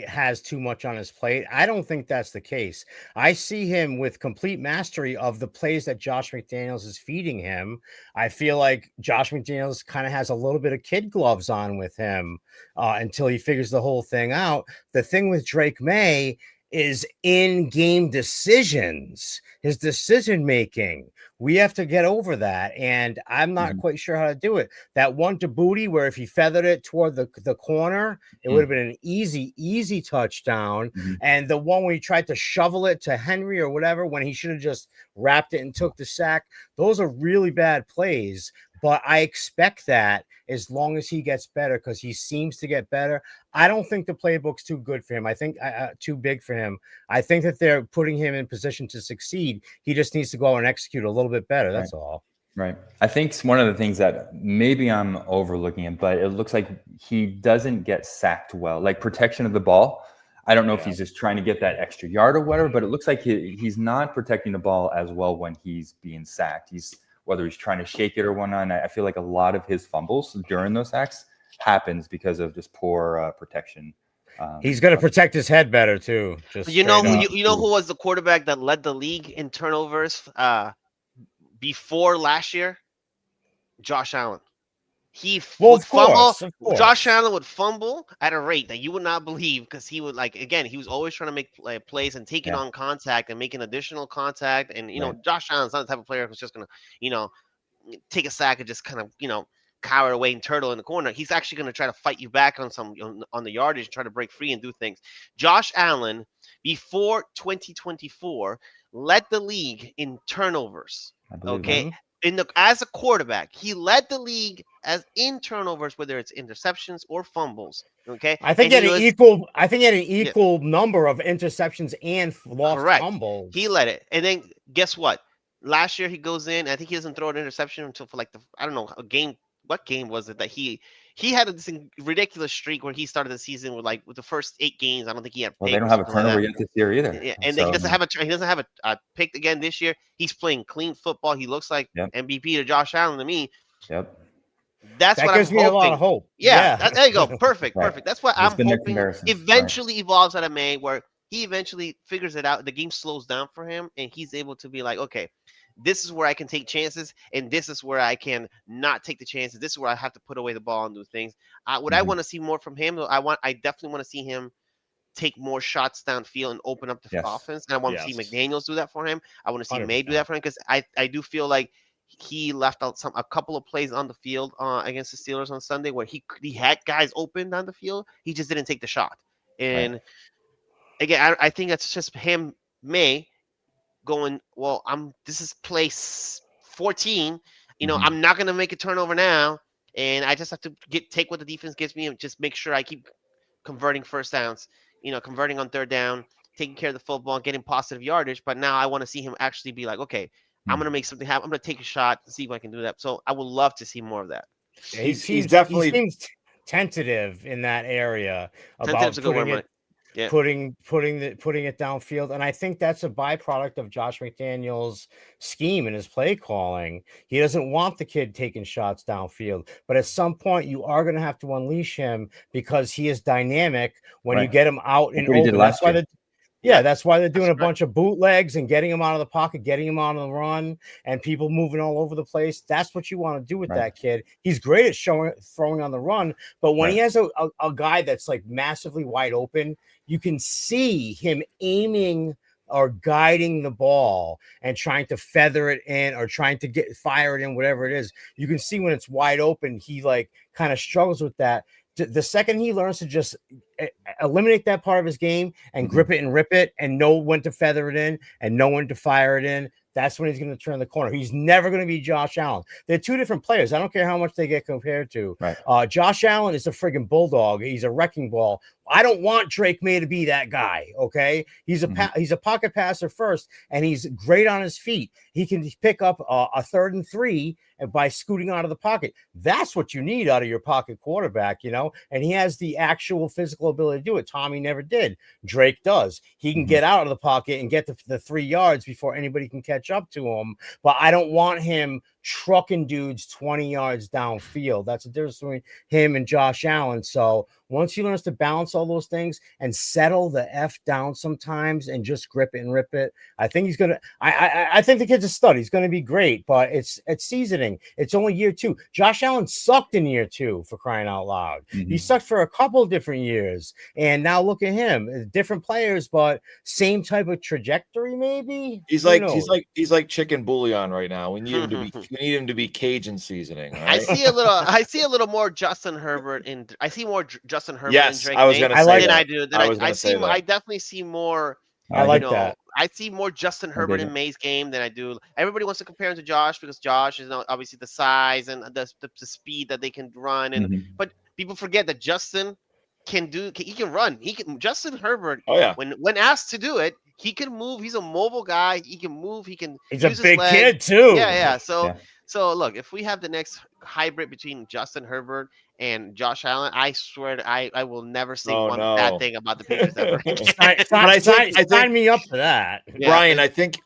has too much on his plate. I don't think that's the case. I see him with complete mastery of the plays that Josh McDaniels is feeding him. I feel like Josh McDaniels kind of has a little bit of kid gloves on with him until he figures the whole thing out. The thing with Drake May is in-game decisions, his decision making. We have to get over that, and I'm not quite sure how to do it. That one to Booty, where if he feathered it toward the corner, it would have been an easy touchdown. And the one where he tried to shovel it to Henry or whatever, when he should have just wrapped it and took the sack, those are really bad plays. But I expect that as long as he gets better, because he seems to get better. I don't think the playbook's too good for him. I think too big for him. I think that they're putting him in position to succeed. He just needs to go and execute a little bit better. That's all. Right. I think one of the things that maybe I'm overlooking it, but it looks like he doesn't get sacked well, like protection of the ball. I don't know if he's just trying to get that extra yard or whatever, but it looks like he's not protecting the ball as well when he's being sacked. Whether he's trying to shake it or whatnot. I feel like a lot of his fumbles during those sacks happens because of just poor protection. He's going to protect his head better too. Just you know who was the quarterback that led the league in turnovers before last year? Josh Allen. He would fumble. Josh Allen would fumble at a rate that you would not believe, because he would, like, again, he was always trying to make plays and taking on contact and making additional contact. And, you know, Josh Allen's not the type of player who's just going to, you know, take a sack and just kind of, you know, cower away and turtle in the corner. He's actually going to try to fight you back on on the yardage, try to break free and do things. Josh Allen, before 2024, led the league in turnovers. Okay. As a quarterback, he led the league as in turnovers, whether it's interceptions or fumbles. Okay, I think he had an equal number of interceptions and lost fumbles. He led it, and then guess what? Last year he goes in. I think he doesn't throw an interception until for like I don't know a game. What game was it that he had this ridiculous streak where he started the season with the first 8 games. I don't think he had. Well, they don't have a turnover yet this year either. Yeah, and then he doesn't have a pick again this year. He's playing clean football. He looks like MVP to Josh Allen to me. Yep. That gives me a lot of hope. Yeah. There you go. Perfect. That's what I'm hoping eventually evolves out of May, where he eventually figures it out. The game slows down for him, and he's able to be like, okay, this is where I can take chances, and this is where I can not take the chances. This is where I have to put away the ball and do things. I want to see more from him. I definitely want to see him take more shots downfield and open up the offense. And I want to see McDaniels do that for him. I want to see 100%. May do that for him, because I do feel like he left out a couple of plays on the field against the Steelers on Sunday where he had guys open down the field. He just didn't take the shot. And again, I think that's just him, May, going, well, this is place 14. You know, I'm not going to make a turnover now. And I just have to take what the defense gives me and just make sure I keep converting first downs, you know, converting on third down, taking care of the football, getting positive yardage. But now I want to see him actually be like, okay, I'm going to make something happen. I'm going to take a shot and see if I can do that. So I would love to see more of that. He seems tentative in that area about putting it downfield. And I think that's a byproduct of Josh McDaniels' scheme and his play calling. He doesn't want the kid taking shots downfield, but at some point you are going to have to unleash him, because he is dynamic when you get him out in open. That's why they're doing a bunch of bootlegs and getting him out of the pocket, getting him on the run, and people moving all over the place. That's what you want to do with that kid. He's great at throwing on the run, but when he has a guy that's like massively wide open, you can see him aiming or guiding the ball and trying to feather it in or trying to fire it in, whatever it is. You can see when it's wide open, he like kind of struggles with that. The second he learns to just eliminate that part of his game and grip it and rip it and know when to feather it in and know when to fire it in, that's when he's going to turn the corner. He's never going to be Josh Allen. They're two different players. I don't care how much they get compared to. Josh Allen is a friggin' bulldog. He's a wrecking ball. I don't want Drake May to be that guy. Okay, he's a pocket passer first, and he's great on his feet. He can pick up a 3rd and 3 by scooting out of the pocket. That's what you need out of your pocket quarterback, and he has the actual physical ability to do it. Tommy never did. Drake does. He can get out of the pocket and get the 3 yards before anybody can catch up to him. But I don't want him trucking dudes 20 yards downfield. That's the difference between him and Josh Allen. So once he learns to balance all those things and settle the F down sometimes and just grip it and rip it, I think he's gonna. I think the kid's a stud. He's gonna be great, but it's seasoning. It's only year 2. Josh Allen sucked in year 2, for crying out loud. He sucked for a couple different years, and now look at him. Different players, but same type of trajectory. Maybe he's like chicken bouillon right now. We need him to be Cajun seasoning. Right? I see a little more Justin Herbert in. I see more Justin Herbert in Drake I was May going to say than that. I do. I definitely see more. I like that. I see more Justin Herbert in May's game than I do. Everybody wants to compare him to Josh because Josh is obviously the size and the speed that they can run, but people forget that Justin he can run. Justin Herbert. Oh yeah. When asked to do it, he can move. He's a mobile guy. He can move. He's a big kid too. Yeah. So look, if we have the next hybrid between Justin Herbert and Josh Allen, I swear I will never say bad thing about the Patriots ever. Sign me up for that. Yeah, Brian, I think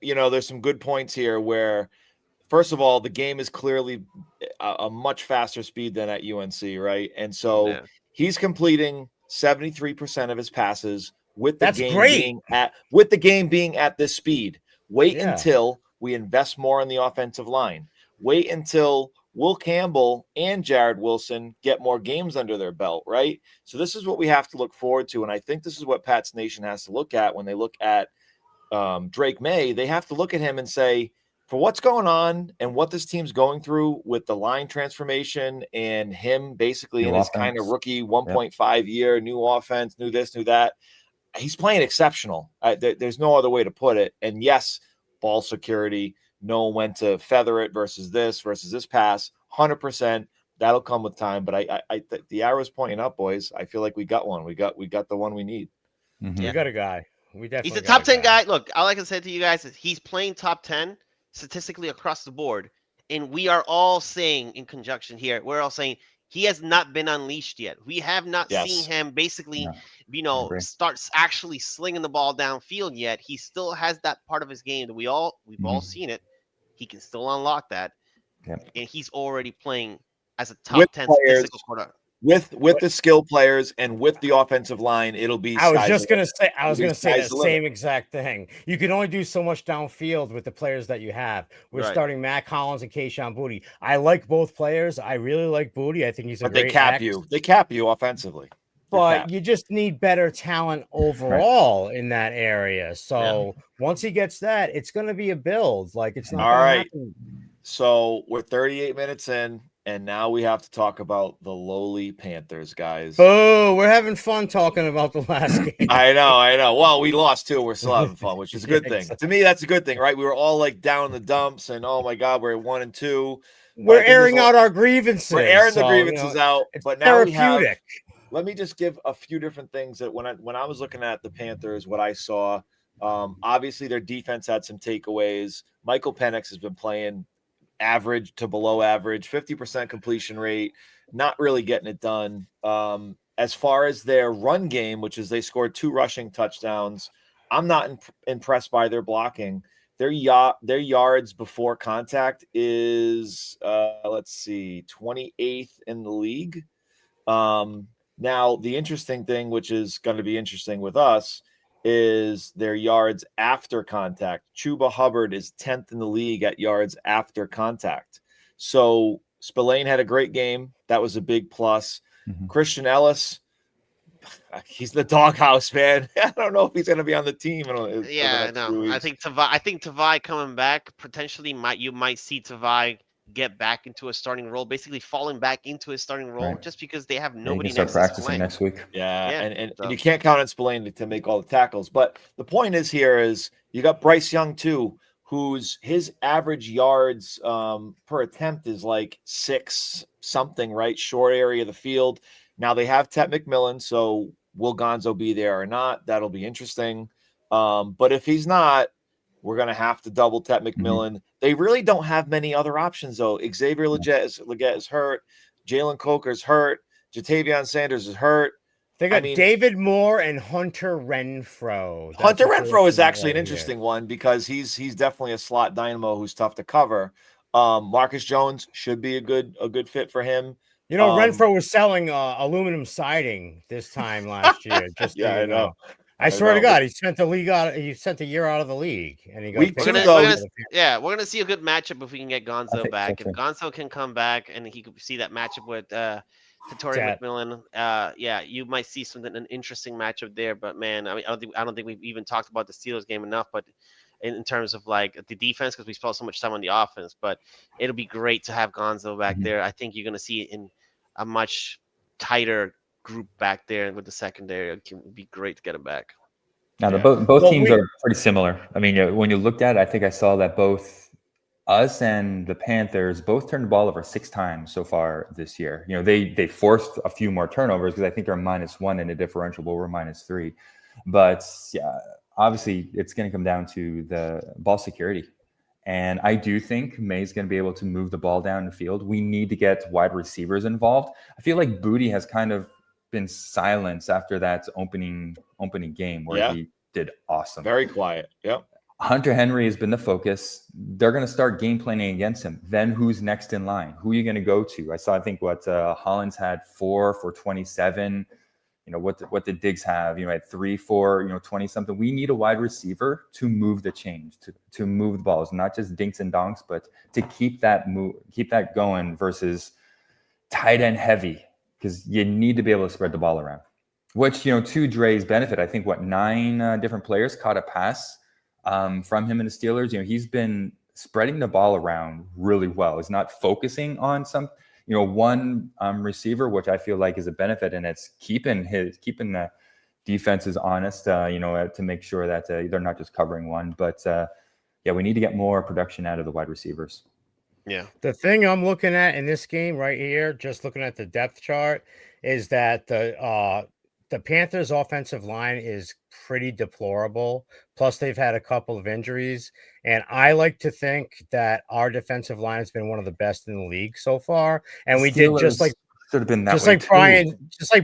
there's some good points here where, first of all, the game is clearly a much faster speed than at UNC, right? And so he's completing 73% of his passes with the game being at this speed. Wait until we invest more in the offensive line. Wait until Will Campbell and Jared Wilson get more games under their belt, right? So this is what we have to look forward to. And I think this is what Pats Nation has to look at when they look at Drake May. They have to look at him and say, for what's going on and what this team's going through with the line transformation and him basically in his kind of rookie 1.5 year, new offense, new this, new that, he's playing exceptional. There's no other way to put it. And yes, ball security, knowing when to feather it versus this pass, 100%. That'll come with time. But the arrow's pointing up, boys. I feel like we got one. We got the one we need. We got a guy. We definitely. He's a top 10 guy. Look, all I can say to you guys is he's playing top 10 statistically across the board, and we are all saying in conjunction here. We're all saying he has not been unleashed yet. We have not seen him basically, starts actually slinging the ball downfield yet. He still has that part of his game that we've all seen it. He can still unlock that, and he's already playing as a top 10 statistical quarterback. With the skill players and with the offensive line, it'll be. I was going to say the same exact thing. You can only do so much downfield with the players that you have. We're starting Matt Collins and Kayshon Boutte. I like both players. I really like Boutte. I think he's a great. They cap you offensively. But you just need better talent overall in that area. So once he gets that, it's going to be a build. Like it's not all right. Happen. So we're 38 minutes in. And now we have to talk about the lowly Panthers, guys. Oh, we're having fun talking about the last game. I know. Well, we lost too. We're still having fun, which is a good thing. To me, that's a good thing, right? We were all like down in the dumps, and oh my God, we're 1-2. We're airing out our grievances. We're airing the grievances out. But now therapeutic. Let me just give a few different things that when I was looking at the Panthers, what I saw, obviously their defense had some takeaways. Michael Penix has been playing average to below average, 50% completion rate, not really getting it done. As far as their run game, which is they scored 2 rushing touchdowns, I'm not impressed by their blocking. Their yards before contact is 28th in the league. Now the interesting thing, which is going to be interesting with us, is their yards after contact. Chuba Hubbard is 10th in the league at yards after contact. So Spillane had a great game. That was a big plus. Christian Ellis, he's the doghouse, man. I don't know if he's going to be on the team. I think Tavai coming back potentially you might see Tavai get back into a starting role, basically falling back into his starting role just because they have nobody start practicing next week. And you can't count on Spillane to make all the tackles. But the point is you got Bryce Young too, whose his average yards per attempt is like 6 something, right? Short area of the field. Now they have Ted McMillan, so Will Gonzo be there or not? That'll be interesting. But if he's not, we're going to have to double tap McMillan. They really don't have many other options, though. Xavier Legette is hurt. Jalen Coker's hurt. Jatavion Sanders is hurt. They got David Moore and Hunter Renfrow. Hunter Renfrow is actually an interesting one because he's definitely a slot dynamo who's tough to cover. Marcus Jones should be a good fit for him. You know, Renfrow was selling aluminum siding this time last year. Just yeah, I know. I swear to God, he spent the league out. He spent a year out of the league, and he got we're gonna see a good matchup if we can get Gonzo back. If Gonzo can come back and he could see that matchup with Tatori McMillan, you might see an interesting matchup there. But man, I mean, I don't think we've even talked about the Steelers game enough. But in terms of like the defense, because we spent so much time on the offense, but it'll be great to have Gonzo back there. I think you're gonna see it in a much tighter group back there with the secondary. It would be great to get him back. Now, both teams are pretty similar. I mean, when you looked at it, I think I saw that both us and the Panthers both turned the ball over 6 times so far this year. You know, they forced a few more turnovers because I think they're -1 in the differential, but we're -3. But yeah, obviously it's going to come down to the ball security. And I do think May's going to be able to move the ball down the field. We need to get wide receivers involved. I feel like Booty has kind of been silenced after that opening game where he did awesome. Very quiet. Yep. Hunter Henry has been the focus. They're going to start game planning against him. Then who's next in line? Who are you going to go to? I saw, I think Hollins had 4 for 27. You know, what did Diggs have? You know, at 3 for 20 something. We need a wide receiver to move the change, to move the balls, not just dinks and donks, but to keep that going versus tight end heavy, because you need to be able to spread the ball around. Which, to Dre's benefit, I think 9 different players caught a pass from him in the Steelers. He's been spreading the ball around really well. He's not focusing on one receiver, which I feel like is a benefit, and it's keeping the defenses honest, to make sure that they're not just covering one. But we need to get more production out of the wide receivers. Yeah. The thing I'm looking at in this game right here, just looking at the depth chart, is that the Panthers' offensive line is pretty deplorable. Plus, they've had a couple of injuries. And I like to think that our defensive line has been one of the best in the league so far. And we did just like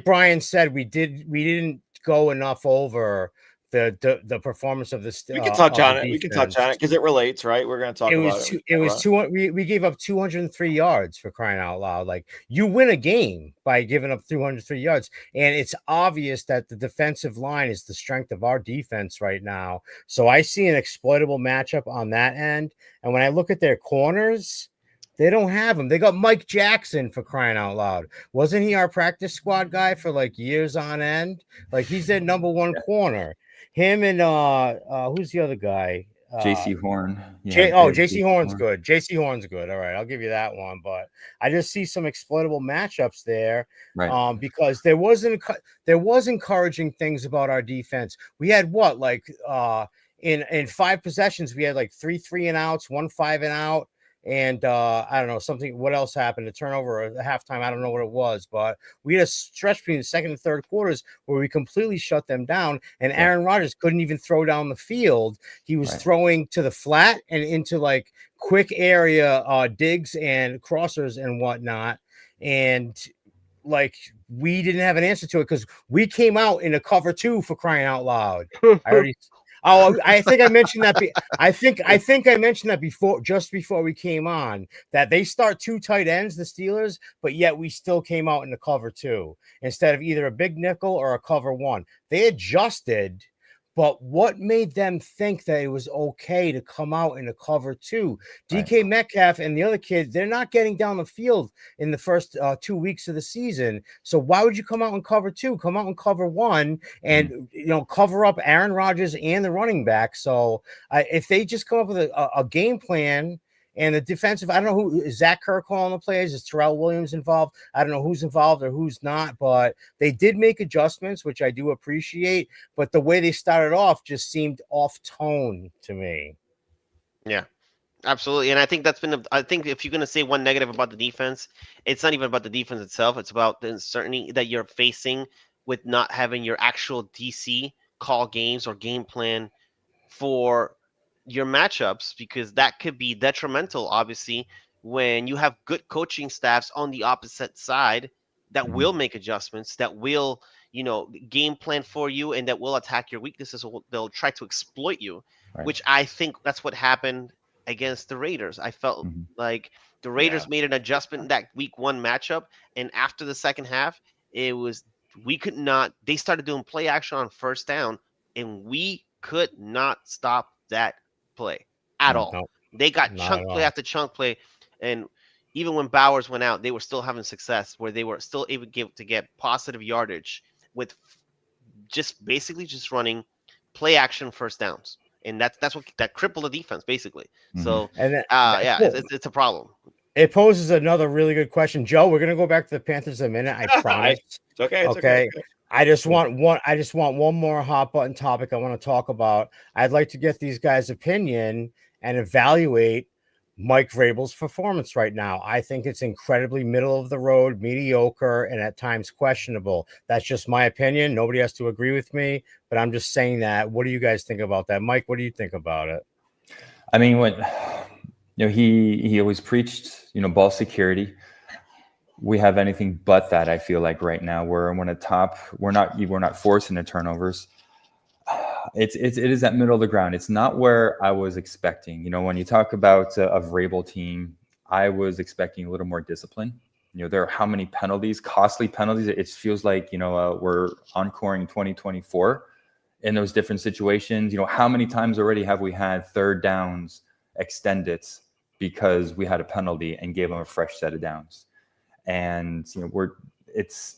Brian said, we didn't go enough over the performance of the. We can touch on it. We can touch on it because it relates, right? We're going to talk about it. It was 200. We gave up 203 yards, for crying out loud. Like, you win a game by giving up 203 yards, and it's obvious that the defensive line is the strength of our defense right now. So I see an exploitable matchup on that end. And when I look at their corners, they don't have them. They got Mike Jackson, for crying out loud. Wasn't he our practice squad guy for like years on end? Like, he's their number one corner. Him and who's the other guy? JC Horn. JC Horn's good. JC Horn's good. All right, I'll give you that one. But I just see some exploitable matchups there, right? Because there was encouraging things about our defense. We had in 5 possessions, we had like 3 3-and-outs, 1 5-and-out. And I don't know something. What else happened? A turnover at halftime. I don't know what it was, but we had a stretch between the second and third quarters where we completely shut them down. And Aaron Rodgers couldn't even throw down the field. He was throwing to the flat and into like quick area digs and crossers and whatnot. And like, we didn't have an answer to it because we came out in a cover 2, for crying out loud. I think I mentioned that. I think I mentioned that before, just before we came on, that they start 2 tight ends, the Steelers, but yet we still came out in the cover 2 instead of either a big nickel or a cover 1. They adjusted, but what made them think that it was okay to come out in a cover 2? DK Metcalf and the other kid, they're not getting down the field in the first 2 weeks of the season. So why would you come out in cover 2? Come out in cover 1 and cover up Aaron Rodgers and the running back. So if they just come up with a game plan. And the defensive, I don't know who is Zach Kerr calling the plays. Is Terrell Williams involved? I don't know who's involved or who's not, but they did make adjustments, which I do appreciate. But the way they started off just seemed off tone to me. Yeah, absolutely. And I think I think if you're going to say one negative about the defense, it's not even about the defense itself. It's about the uncertainty that you're facing with not having your actual DC call games or game plan for your matchups, because that could be detrimental, obviously, when you have good coaching staffs on the opposite side that will make adjustments, that will, game plan for you, and that will attack your weaknesses. Or they'll try to exploit you, Right. which I think that's what happened against the Raiders. I felt like the Raiders made an adjustment in that week 1 matchup, and after the second half, they started doing play action on first down, and we could not stop that play at all. No, They got not chunk at play all. after chunk play, and even when Bowers went out, they were still having success where they were still able to get positive yardage with just basically just running play action first downs, and that's what that crippled the defense basically. So And it's a problem. it poses another really good question, Joe. We're gonna go back to the Panthers in a minute. I promise. It's okay. It's okay. I just want one more hot button topic I want to talk about. I'd like to get these guys' opinion and evaluate Mike Vrabel's performance right now. I think it's incredibly middle of the road, mediocre, and at times questionable. That's just my opinion. Nobody has to agree with me, but I'm just saying that. What do you guys think about that? Mike, what do you think about it? I mean, he always preached, ball security. We have anything but that. I feel like right now we're not forcing the turnovers. It is that middle of the ground. It's not where I was expecting. When you talk about a Vrabel team, I was expecting a little more discipline. There are how many penalties, costly penalties. It feels like we're encoring 2024 in those different situations. How many times already have we had third downs extended because we had a penalty and gave them a fresh set of downs? And is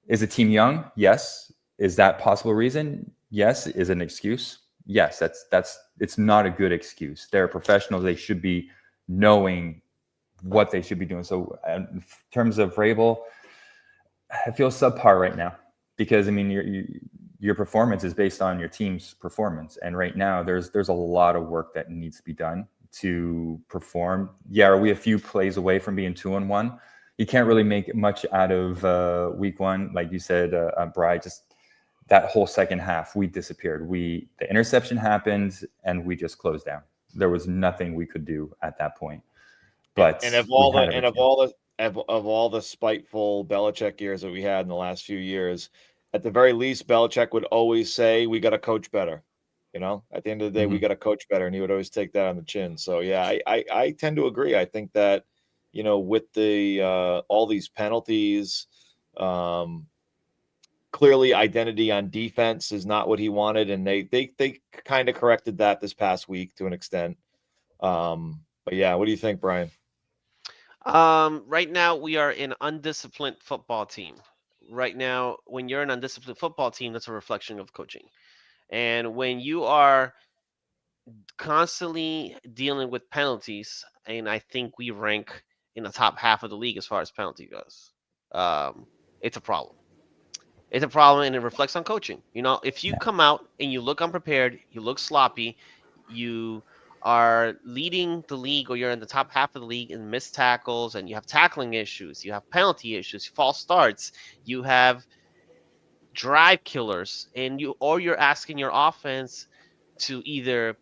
the team young? Yes. Is that possible reason? Yes. Is it an excuse? Yes. It's not a good excuse. They're professionals. They should be knowing what they should be doing. So in terms of Vrabel, I feel subpar right now because your performance is based on your team's performance, and right now there's a lot of work that needs to be done to perform. Yeah, are we a few plays away from being 2-1? You can't really make much out of week 1, like you said, Bri. Just that whole second half, we disappeared. The interception happened, and we just closed down. There was nothing we could do at that point. But of all the spiteful Belichick years that we had in the last few years, at the very least, Belichick would always say, "We got to coach better." At the end of the day, we got to coach better, and he would always take that on the chin. So yeah, I tend to agree. I think that with the all these penalties, clearly identity on defense is not what he wanted, and they kind of corrected that this past week to an extent. But yeah, what do you think, Brian? Right now we are an undisciplined football team. Right now, when you're an undisciplined football team, that's a reflection of coaching. And when you are constantly dealing with penalties, and I think we rank in the top half of the league as far as penalty goes, it's a problem. It's a problem, and it reflects on coaching. If you come out and you look unprepared, you look sloppy, you are leading the league, or you're in the top half of the league in missed tackles, and you have tackling issues, you have penalty issues, false starts, you have drive killers, and you're asking your offense to either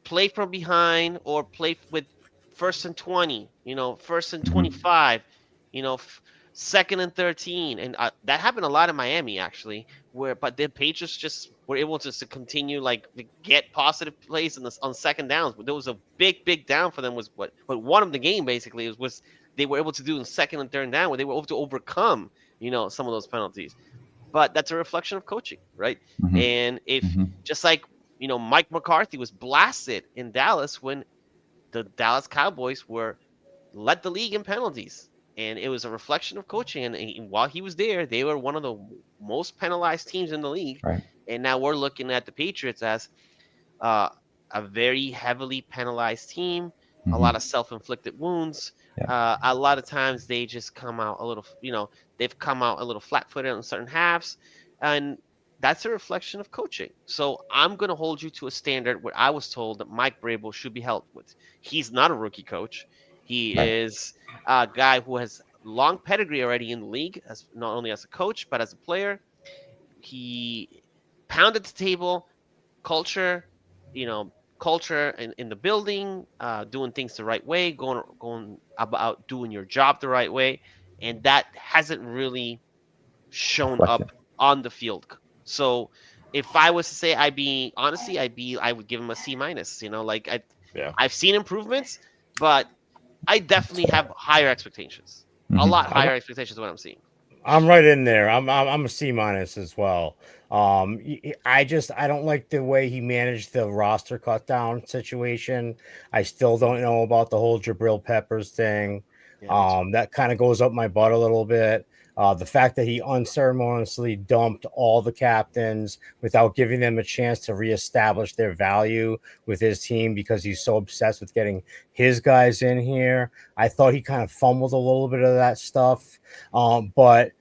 play from behind or play with 1st and 20, 1st and 25, second and 13, and that happened a lot in Miami actually, but the Patriots just were able to continue to get positive plays on second downs. But there was a big down for them was what won them the game basically was they were able to do in second and third down, where they were able to overcome some of those penalties. But that's a reflection of coaching, right? And if just like Mike McCarthy was blasted in Dallas when the Dallas Cowboys led the league in penalties. And it was a reflection of coaching. And while he was there, they were one of the most penalized teams in the league. Right. And now we're looking at the Patriots as a very heavily penalized team, a lot of self-inflicted wounds. Yeah. A lot of times they just come out a little, they've come out a little flat-footed on certain halves. And that's a reflection of coaching. So I'm going to hold you to a standard where I was told that Mike Vrabel should be held with. He's not a rookie coach. He is a guy who has long pedigree already in the league, as not only as a coach but as a player. He pounded the table, culture, culture in the building, doing things the right way, going about doing your job the right way, and that hasn't really shown Reflective. up on the field. So if I was to say I would give him a C minus. I've seen improvements, but I definitely have higher expectations. A Mhm. lot higher expectations than what I'm seeing. I'm right in there. I'm a C minus as well. I don't like the way he managed the roster cut down situation. I still don't know about the whole Jabril Peppers thing. Yeah, That kind of goes up my butt a little bit. The fact that he unceremoniously dumped all the captains without giving them a chance to reestablish their value with his team because he's so obsessed with getting his guys in here. I thought he kind of fumbled a little bit of that stuff. But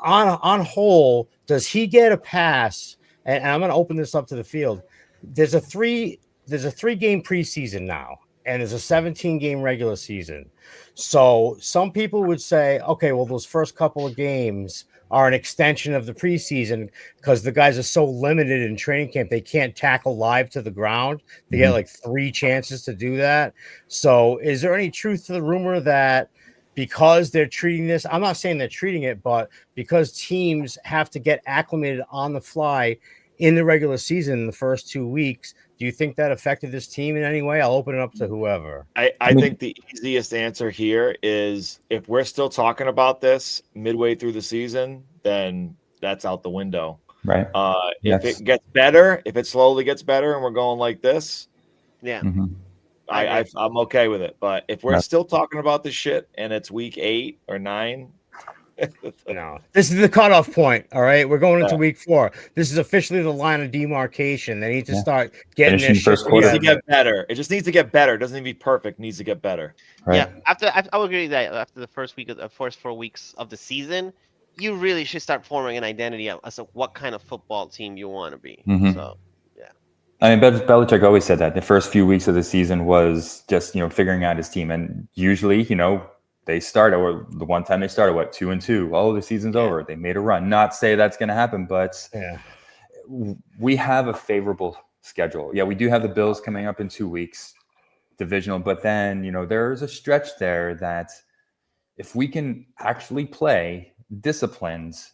on whole, does he get a pass? And I'm going to open this up to the field. There's a three game preseason now, and there's a 17 game regular season. So some people would say, okay, well, those first couple of games are an extension of the preseason because the guys are so limited in training camp, they can't tackle live to the ground. They get like 3 chances to do that. So is there any truth to the rumor that because they're treating this, I'm not saying they're treating it, but because teams have to get acclimated on the fly in the regular season in the first 2 weeks, do you think that affected this team in any way? I'll open it up to whoever. I think the easiest answer here is if we're still talking about this midway through the season, then that's out the window. Right. If it gets better, if it slowly gets better and we're going like this, yeah. I'm okay with it. But if we're still talking about this shit and it's week 8 or 9, no, this is the cutoff point. All right, we're going into week 4. This is officially the line of demarcation. They need to start getting their shit together. It needs to get better. It just needs to get better. It doesn't need to be perfect. It needs to get better. Right. Yeah, I would agree with that. After the first 4 weeks of the season, you really should start forming an identity as to what kind of football team you want to be. So, yeah. I mean, Belichick always said that the first few weeks of the season was just figuring out his team, and usually they started, or the one time they started, 2-2. Oh, the season's over. They made a run. Not say that's going to happen, but we have a favorable schedule. Yeah, we do have the Bills coming up in 2 weeks, divisional, but then, there's a stretch there that if we can actually play disciplines,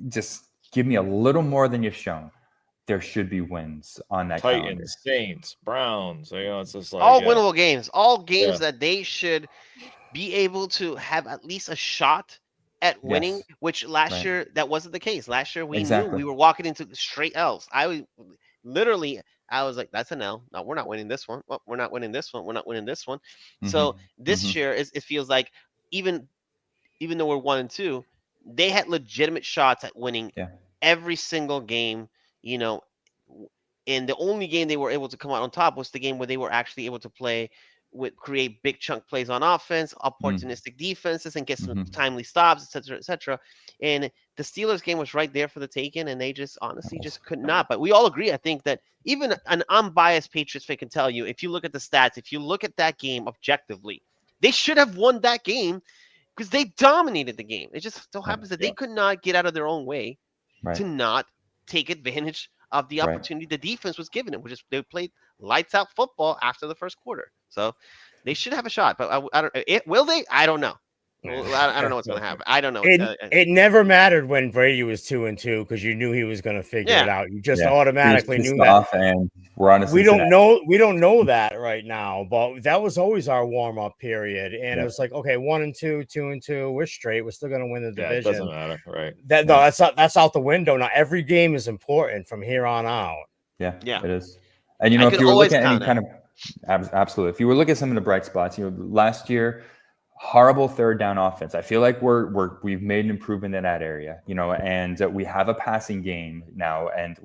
just give me a little more than you've shown. There should be wins on that Titans, calendar. Saints, Browns. It's just like all winnable games. All games that they should be able to have at least a shot at winning, which last year that wasn't the case. Last year we knew we were walking into straight L's. I was like, that's an L. No, we're not winning this one. Well, we're not winning this one. We're not winning this one. So this year it feels like even though we're 1-2, they had legitimate shots at winning every single game. And the only game they were able to come out on top was the game where they were actually able to create big chunk plays on offense, opportunistic defenses, and get some timely stops, etc. And the Steelers game was right there for the taking, and they just honestly just could not. But we all agree, I think, that even an unbiased Patriots fan can tell you, if you look at the stats, if you look at that game objectively, they should have won that game because they dominated the game. It just so happens that they could not get out of their own way to not take advantage of the opportunity the defense was giving them, which is they played lights out football after the first quarter. So they should have a shot, but I don't. Will they? I don't know. I don't know what's going to happen. I don't know. It never mattered when Brady was 2-2 because you knew he was going to figure it out. You just automatically knew that. And we're on we don't know that right now, but that was always our warm up period. And it was like, okay, 1-2, 2-2, we're straight. We're still going to win the division. It doesn't matter, right? That's out the window now. Every game is important from here on out. Yeah, it is. And if you were looking at any kind of absolutely, if you were looking at some of the bright spots, last year. Horrible third down offense. I feel like we've made an improvement in that area, and we have a passing game now. And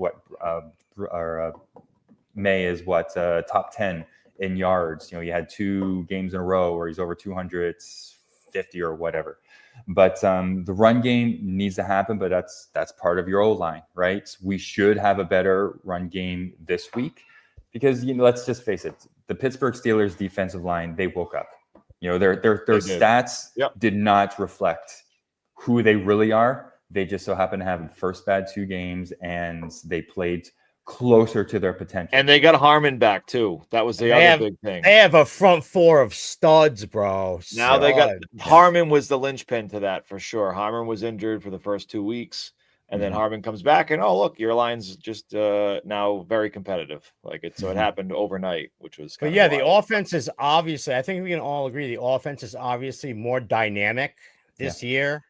May is top 10 in yards. You had 2 games in a row where he's over 250 or whatever. But the run game needs to happen. But that's part of your O-line, right? We should have a better run game this week because let's just face it, the Pittsburgh Steelers defensive line, they woke up. You know, their stats did not reflect who they really are. They just so happen to have the first bad 2 games, and they played closer to their potential. And they got Harmon back too. That was the other big thing. They have a front 4 of studs, bro. Now they got Harmon was the linchpin to that for sure. Harmon was injured for the first 2 weeks, and then Harmon comes back, and look, your line's just now very competitive. So it happened overnight, which was. But yeah, the offense is obviously. I think we can all agree the offense is obviously more dynamic this year.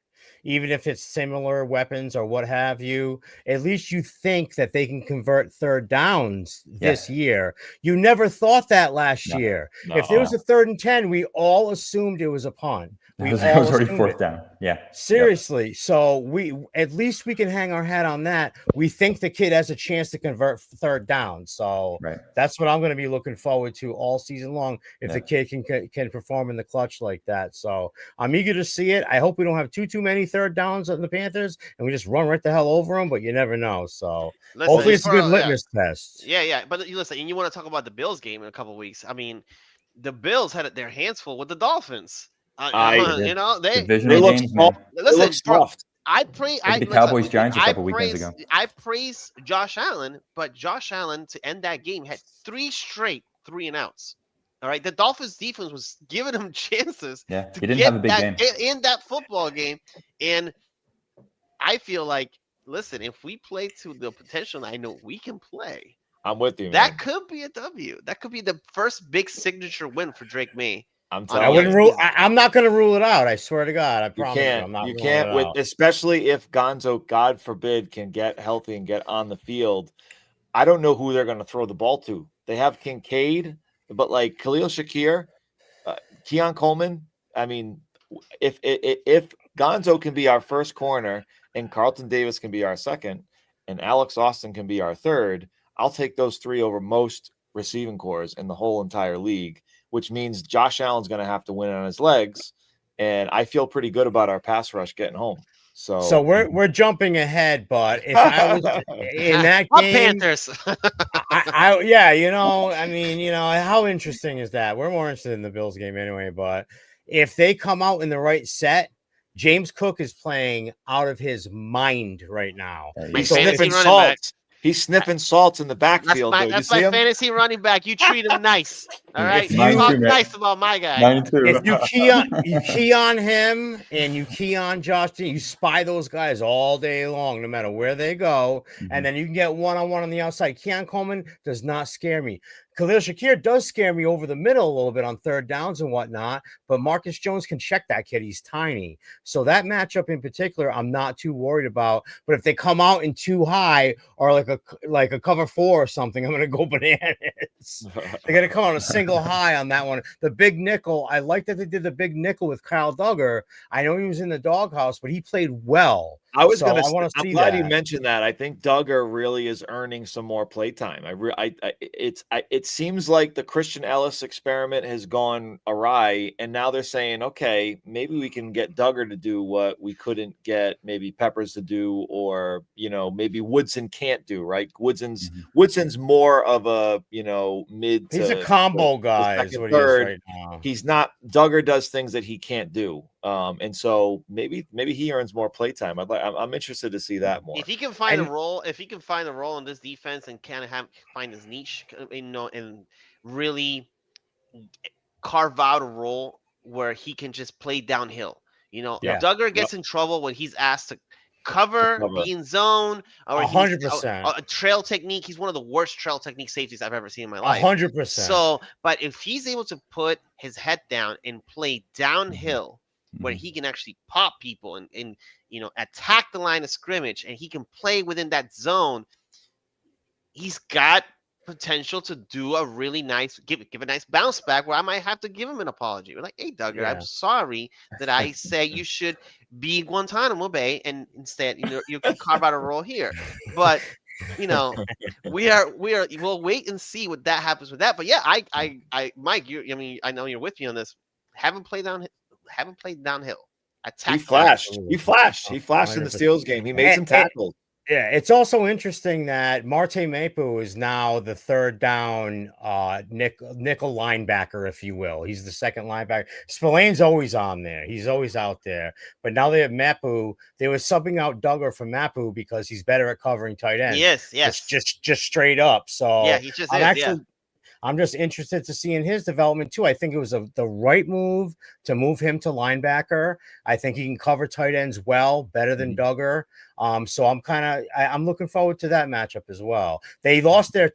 Even if it's similar weapons or what have you, at least you think that they can convert third downs this year. You never thought that last year. No. If there was a 3rd and 10, we all assumed it was a punt. It was already 4th down. Yeah. Seriously. Yep. So at least we can hang our hat on that. We think the kid has a chance to convert third down. So that's what I'm going to be looking forward to all season long. If the kid can perform in the clutch like that. So I'm eager to see it. I hope we don't have too many third downs on the Panthers and we just run right the hell over them, but you never know. So hopefully it's a good litmus test. Yeah. But listen, and you want to talk about the Bills game in a couple of weeks. I mean, the Bills had their hands full with the Dolphins. They look soft. I praise the Cowboys Giants a couple weekends ago. I praise Josh Allen, but Josh Allen to end that game had 3 straight 3-and-outs. All right, the Dolphins defense was giving him chances. Yeah, he didn't have a big game in that football game, and I feel like, listen, if we play to the potential I know we can play, I'm with you. That could be a W. That could be the first big signature win for Drake May. I'm not going to rule it out. I swear to God. I promise you can't, especially if Gonzo, God forbid, can get healthy and get on the field. I don't know who they're going to throw the ball to. They have Kincaid, but Khalil Shakir, Keon Coleman. I mean, if Gonzo can be our first corner and Carlton Davis can be our second and Alex Austin can be our third, I'll take those 3 over most receiving cores in the whole entire league, which means Josh Allen's going to have to win on his legs. And I feel pretty good about our pass rush getting home. So we're jumping ahead, but if I was in that game, Panthers. How interesting is that? We're more interested in the Bills game anyway, but if they come out in the right set, James Cook is playing out of his mind right now. He's sniffing salts. He's sniffing salts in the backfield. That's my fantasy running back. You treat him nice. All right. You talk nice about my guy. If you key on him and you key on Josh, you spy those guys all day long, no matter where they go. And then you can get one-on-one on the outside. Keon Coleman does not scare me. Khalil Shakir does scare me over the middle a little bit on third downs and whatnot, but Marcus Jones can check that kid. He's tiny. So that matchup in particular, I'm not too worried about. But if they come out in too high or like a cover 4 or something, I'm going to go bananas. They're going to come on a single high on that one. The big nickel, I like that they did the big nickel with Kyle Duggar. I know he was in the doghouse, but he played well. I'm glad you mentioned that. I think Duggar really is earning some more playtime. It seems like the Christian Ellis experiment has gone awry, and now they're saying, okay, maybe we can get Duggar to do what we couldn't get maybe Peppers to do, or maybe Woodson can't do. Right? Woodson's more of a mid. He's a combo guy. Is what third. He is right now. He's not. Duggar does things that he can't do. And so maybe he earns more playtime. I'm interested to see that more. If he can find a role, in this defense and kind of find his niche, and really carve out a role where he can just play downhill. Duggar gets in trouble when he's asked to cover, be in zone, or 100%. A trail technique. He's one of the worst trail technique safeties I've ever seen in my life. 100%. So, but if he's able to put his head down and play downhill, where he can actually pop people and attack the line of scrimmage, and he can play within that zone, he's got potential to do a really nice give a nice bounce back where I might have to give him an apology. We're like, hey Duggar, I'm sorry that I say you should be Guantanamo Bay, and instead you can carve out a role here. But we'll wait and see what that happens with that. But yeah, I Mike, I know you're with me on this. Haven't played downhill. He flashed in the Steelers game. He made some tackles. Yeah, it's also interesting that Marte Mapu is now the third down nickel linebacker, if you will. He's the second linebacker. Spillane's always on there. He's always out there. But now they have Mapu. They were subbing out Duggar for Mapu because he's better at covering tight ends. Yes. Just straight up. So Yeah, he just I'm just interested to see in his development too. I think it was the right move to move him to linebacker. I think he can cover tight ends well, better than Duggar. So I'm looking forward to that matchup as well. They lost their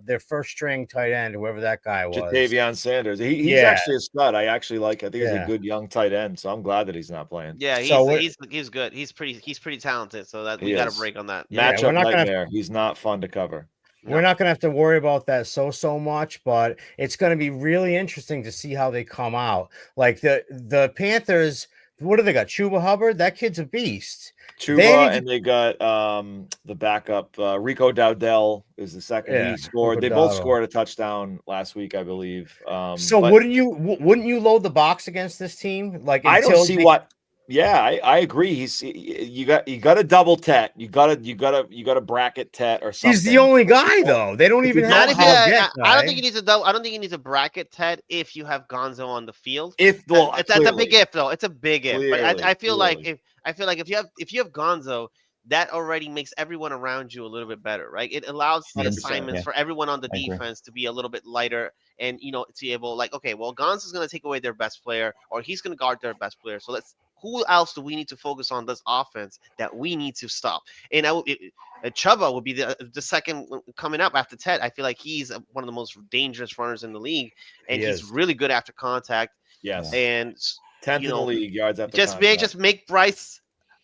their first string tight end, whoever that guy was. Jatavion Sanders. He's actually a stud. I think he's a good young tight end. So I'm glad that he's not playing. Yeah, he's good. He's pretty talented. So that we got a break on that. Matchup nightmare. He's not fun to cover. We're not going to have to worry about that so much, but it's going to be really interesting to see how they come out. Like the Panthers, what do they got? Chuba Hubbard? That kid's a beast. And they got the backup. Rico Dowdell is the second. Yeah, he scored. They both scored a touchdown last week, I believe. Wouldn't you load the box against this team? Like I don't see what. Yeah, I agree. You got a double Tet. You got a bracket Tet or something. He's the only guy though. They don't even have. I don't think you need to double. I don't think you need to bracket Tet if you have Gonzo on the field. That's a big if though. It's a big if. But I feel like if you have Gonzo, that already makes everyone around you a little bit better, right? It allows the assignments for everyone on the defense to be a little bit lighter, and to be able okay, well, Gonzo's going to take away their best player, or he's going to guard their best player. So who else do we need to focus on this offense that we need to stop? And Chuba would be the second coming up after Ted. I feel like he's one of the most dangerous runners in the league, and he's really good after contact. Yes, and 10th in the league yards after contact.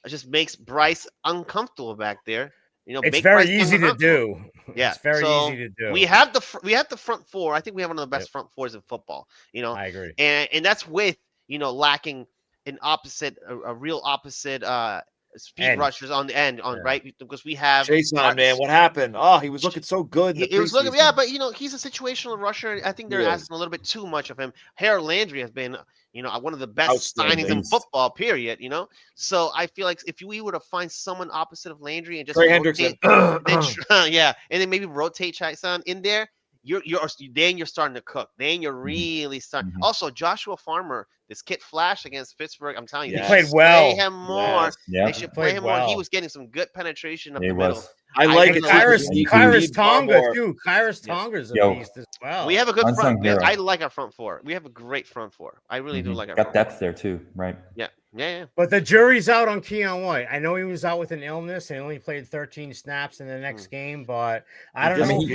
Just makes Bryce uncomfortable back there. It's very easy to do. Yeah, it's very easy to do. We have the front four. I think we have one of the best front fours in football. I agree. And that's with lacking a real opposite speed rushers on the end right, because we have Jason, man, what happened? Oh, he was looking so good. He was looking, but he's a situational rusher. I think they're asking a little bit too much of him. Harold Landry has been one of the best signings in football, period. So I feel like if we were to find someone opposite of Landry and just rotate, and then maybe rotate Jason in there, you're starting to cook. Then you're really starting. Also, Joshua Farmer, this kid flash against Pittsburgh. I'm telling you, he played well. Play him more. They should play him more. He was getting some good penetration up the middle. I like it. Kyrus Tonga too. Kyrus Tonga's a beast as well. We have a good front. I like our front four. We have a great front four. I really do like our. Got depth there too, right? Yeah. But the jury's out on Keon White. I know he was out with an illness and only played 13 snaps in the next game, but I don't know. He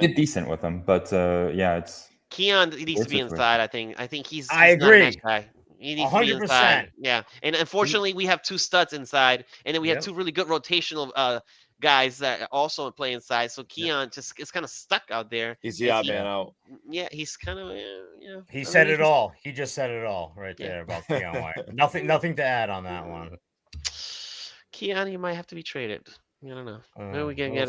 did decent with them, but it's Keon needs to be inside. I think he's. I agree. Not a guy. He needs 100%. to be inside. Yeah, and unfortunately, we have two studs inside, and then we have two really good rotational guys that also play inside. So Keon just is kind of stuck out there. He's the odd man out. Yeah, he's kind of He said it all. He just said it all right there about Keon White. Nothing to add on that one. Keon, you might have to be traded. I don't know. Maybe we can get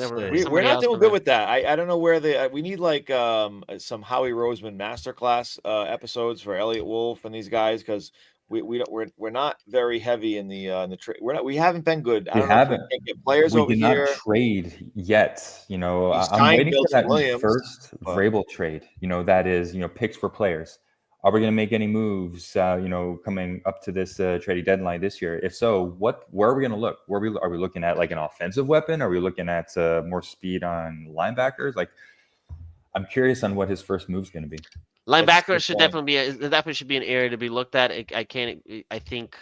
we're not doing good with that. I don't know where we need like some Howie Roseman masterclass episodes for Elliott Wolf and these guys, because we're not very heavy in the trade. We haven't been good. We haven't. We can't get players over here. We did not trade yet. I'm waiting for that first Vrabel trade. That is picks for players. Are we going to make any moves, coming up to this trading deadline this year? If so, where are we going to look? Are we looking at like an offensive weapon? Are we looking at more speed on linebackers? Like, I'm curious on what his first move is going to be. Linebacker should definitely be an area to be looked at. I think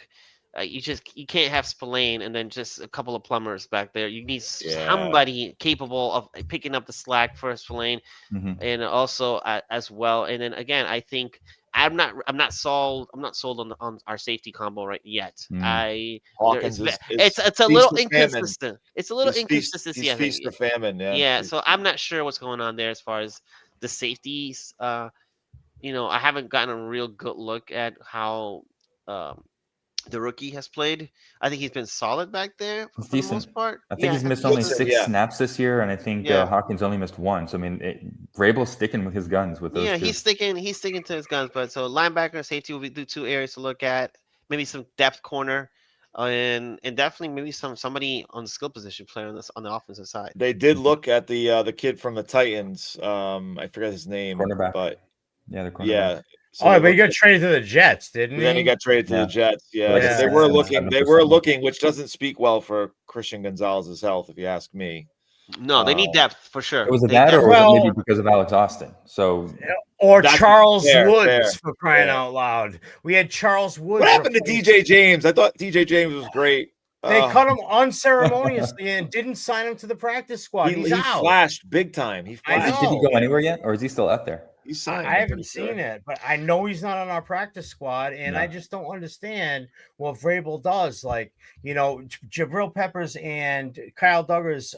you can't have Spillane and then just a couple of plumbers back there. You need somebody capable of picking up the slack for Spillane, and also as well. And then again, I think. I'm not sold on our safety combo right yet. It's a little inconsistent. It's a little inconsistency. I think. Feast or famine. Yeah. So I'm not sure what's going on there as far as the safeties. I haven't gotten a real good look at how the rookie has played. I think he's been solid back there for the most part. I think he's missed only 6 snaps this year, and I think Hawkins only missed 1. So Vrabel's sticking with his guns with those. Yeah, he's sticking to his guns. But so linebacker and safety will be the two areas to look at. Maybe some depth corner. and definitely maybe somebody on the skill position player on the offensive side. They did look at the kid from the Titans. I forget his name, Cornerback. but Yeah, the cornerback. yeah. So Oh, they but he looked got traded to the Jets, didn't then he he? got traded to Yeah. the Jets. Yeah, Like so they Yeah. were 6 looking. and They were 7%. looking, which doesn't speak well for Christian Gonzalez's health, if you ask me. No, they need depth for sure. Was it They that, or was it Well- maybe because of Alex Austin? So Or That's Charles fair, Woods, fair, for crying fair. out loud. We had Charles Woods. What happened to replace- DJ James? I thought DJ James was great. They cut him unceremoniously and didn't sign him to the practice squad. He's He out. flashed big time. He I flashed. did he know. go anywhere yet, or is he still out there? He's signed. I I'm haven't pretty sure. seen it, but I know he's not on our practice squad, and No. I just don't understand what Vrabel does. Like, Jabril Peppers and Kyle Duggar's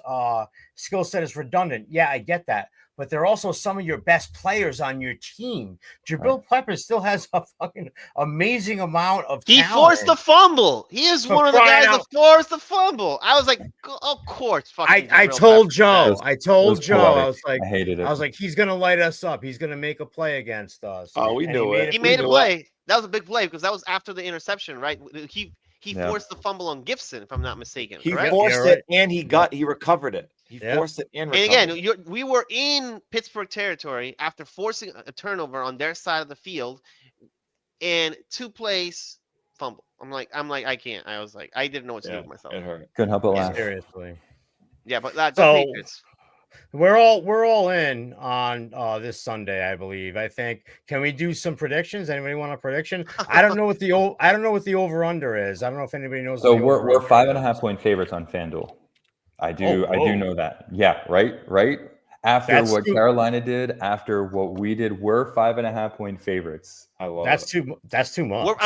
skill set is redundant. Yeah, I get that. But they're also some of your best players on your team. Jabril Peppers still has a fucking amazing amount of He talent. forced the fumble. He is For one of the crying guys that out- forced the fumble. I was like, of course. Fucking I Jabril told Peppers. Joe. was- I told was Joe. poetic. I was like, I hated it. he's gonna light us up. He's gonna make a play against us. Oh, we And knew it. He We made a knew play. That was a big play because that was after the interception, right? He Yeah. forced the fumble on Gibson, if I'm not mistaken. He correct? forced You're it right. and he recovered it. He Yeah. forced it and And recovered again, we were in Pittsburgh territory after forcing a turnover on their side of the field, and 2 plays fumble. I'm like, I can't. I was like, I didn't know what to do with myself. It hurt. Couldn't help but laugh. Seriously. Yeah, but go So- Patriots. We're all in on this Sunday, I believe. I think. Can we do some predictions? Anybody want a prediction? I don't know what the over under is. I don't know if anybody knows. So what the we're over-under 5.5 is. point favorites on FanDuel. I Oh, do whoa. know that. Yeah, right. After That's what too- Carolina did, after what we did, we're 5.5 point favorites. I love That's it. too much.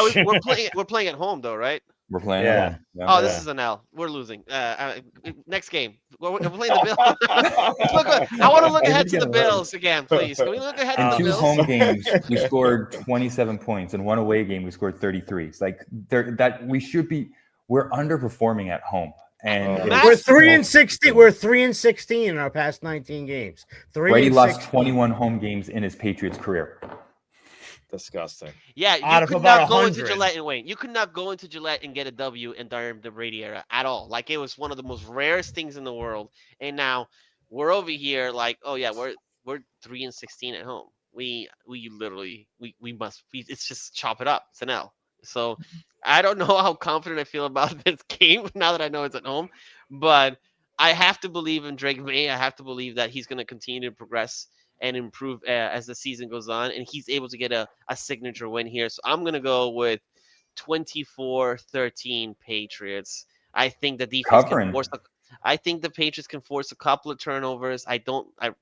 We're playing at home though, right? We're playing Yeah. at home. Yeah. Oh, this Yeah. is an L. We're losing. Next game. We're playing the Bills. I want to look ahead to the Bills again, please. Can we look ahead In to the two Bills? home games, we scored 27 points. In one away game, we scored 33. It's like we're underperforming at home. And Matt- We're 3-16. We're 3-16 in our past 19 games. Brady lost 3-16. 21 home games in his Patriots career. Disgusting. Yeah, Out you of could about not go into 100. Gillette and win. You could not go into Gillette and get a W in during the Brady era at all. Like it was one of the most rarest things in the world. And now we're over here like, oh yeah, we're 3-16 at home. We literally it's just chop it up. It's an L. So I don't know how confident I feel about this game now that I know it's at home, but I have to believe in Drake May. I have to believe that he's going to continue to progress and improve as the season goes on, and he's able to get a signature win here. So I'm going to go with 24-13 Patriots. I think the defense can force I think the Patriots can force a couple of turnovers. I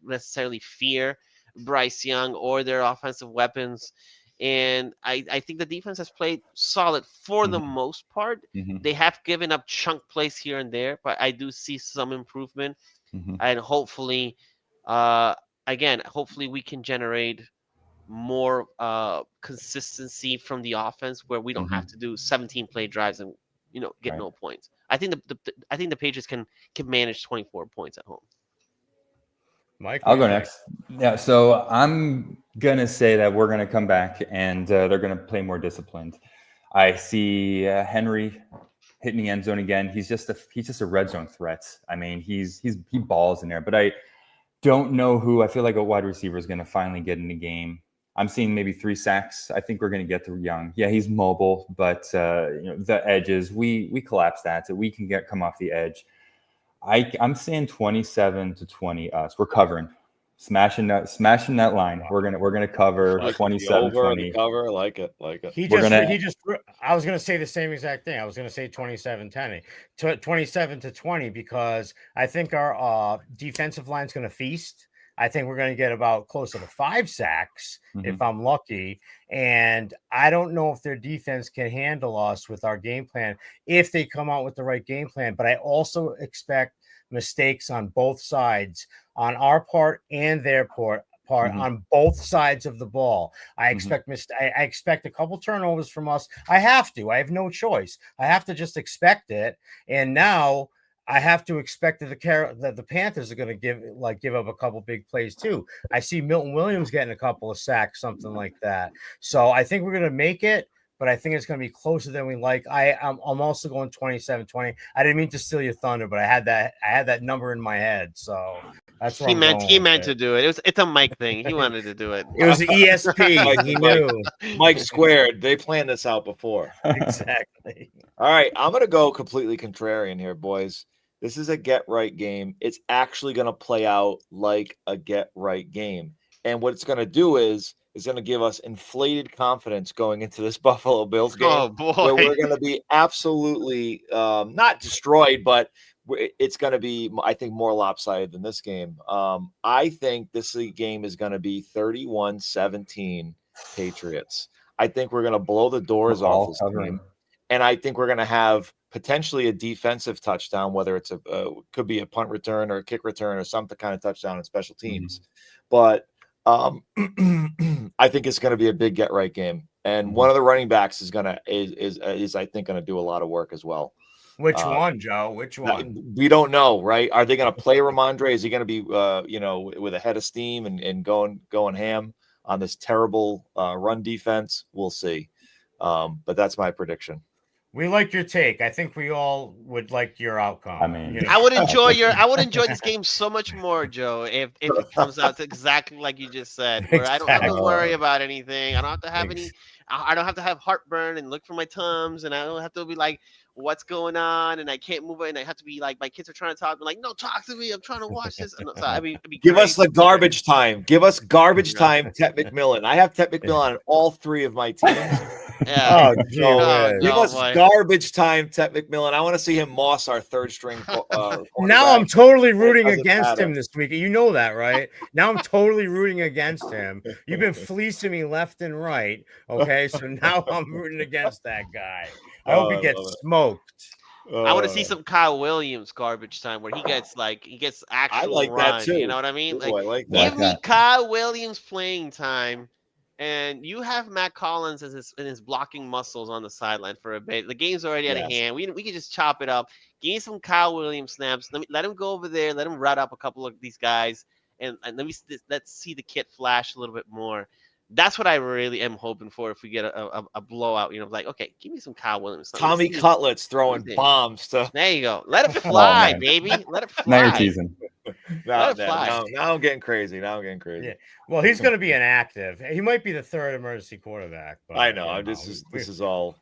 necessarily fear Bryce Young or their offensive weapons. And I think the defense has played solid for the most part. Mhm. They have given up chunk plays here and there, but I do see some improvement. Mhm. And hopefully, hopefully we can generate more consistency from the offense where we don't have to do 17 play drives and get Right. no points. I think the Patriots can manage 24 points at home. Mike, I'll go next. Yeah, so I'm gonna say that we're gonna come back and they're gonna play more disciplined. I see Henry hitting the end zone again. He's just a red zone threat. I mean, he balls in there, but I don't know who. I feel like a wide receiver is gonna finally get in the game. I'm seeing maybe 3 sacks. I think we're gonna get to Young. Yeah, he's mobile, but the edges we collapse that, so we can come off the edge. I'm saying 27-20 us. We're covering, smashing that line. We're gonna cover 27-20. Cover, like it. I was gonna say the same exact thing. I was gonna say 27-10, 27-20 because I think our defensive line's gonna feast. I think we're gonna get about closer to 5 sacks if I'm lucky. And I don't know if their defense can handle us with our game plan if they come out with the right game plan. But I also expect mistakes on both sides, on our part and their part on both sides of the ball. I expect I expect a couple turnovers from us. I have no choice. I have to just expect it. And now I have to expect that the Panthers are going to give up a couple big plays too. I see Milton Williams getting a couple of sacks, something like that. So I think we're going to make it, but I think it's going to be closer than we like. I'm also going 27-20. I didn't mean to steal your thunder, but I had that number in my head, so that's what he meant to do it. It's a Mike thing. He wanted to do it. It was ESP. Mike, He knew. Mike squared. They planned this out before. Exactly. All right, I'm going to go completely contrarian here, boys. This is a get-right game. It's actually going to play out like a get-right game. And what it's going to do is going to give us inflated confidence going into this Buffalo Bills game. Oh, boy. Where we're going to be absolutely not destroyed, but it's going to be, I think, more lopsided than this game. I think this game is going to be 31-17 Patriots. I think we're going to blow the doors off this game. And I think we're going to have potentially a defensive touchdown, whether it's could be a punt return or a kick return or some kind of touchdown in special teams. But I think it's going to be a big get right game, and one of the running backs is I think going to do a lot of work as well. Which one, Joe? Which one? We don't know, right? Are they going to play Ramondre? Is he going to be with a head of steam and going ham on this terrible run defense? We'll see. But that's my prediction. We like your take. I think we all would like your outcome. I mean, I would enjoy this game so much more, Joe, if it comes out to exactly like you just said, where I don't have to worry about anything. I don't have to have I don't have to have heartburn and look for my Tums, and I don't have to be like, what's going on, and I can't move it, and I have to be like, my kids are trying to talk, like, no, talk to me, I'm trying to watch this. So, I mean, give us the garbage time. Give us garbage time, Tet McMillan. I have Tet McMillan on all three of my teams. Yeah. Give us garbage time, Tet McMillan. I want to see him moss our third string. Now I'm totally rooting against him this week. You know that, right? Now I'm totally rooting against him. You've been fleecing me left and right. Okay, so now I'm rooting against that guy. I hope he gets smoked. I want to see some Kyle Williams garbage time where he gets actual I like run. that too. You know what I mean? Ooh, I like that. Give me Kyle Williams playing time, and you have Matt Collins in his blocking muscles on the sideline for a bit. The game's already out of hand. We can just chop it up. Give me some Kyle Williams snaps. Let him go over there. Let him route up a couple of these guys, and let's see the kid flash a little bit more. That's what I really am hoping for if we get a blowout. You know, like, okay, give me some Kyle Williams. Tommy Cutlets throwing bombs. There you go. Let it fly, baby. Let it fly. Now you're teasing. Now I'm getting crazy. Yeah. Well, he's going to be inactive. He might be the third emergency quarterback. But, I know. This is all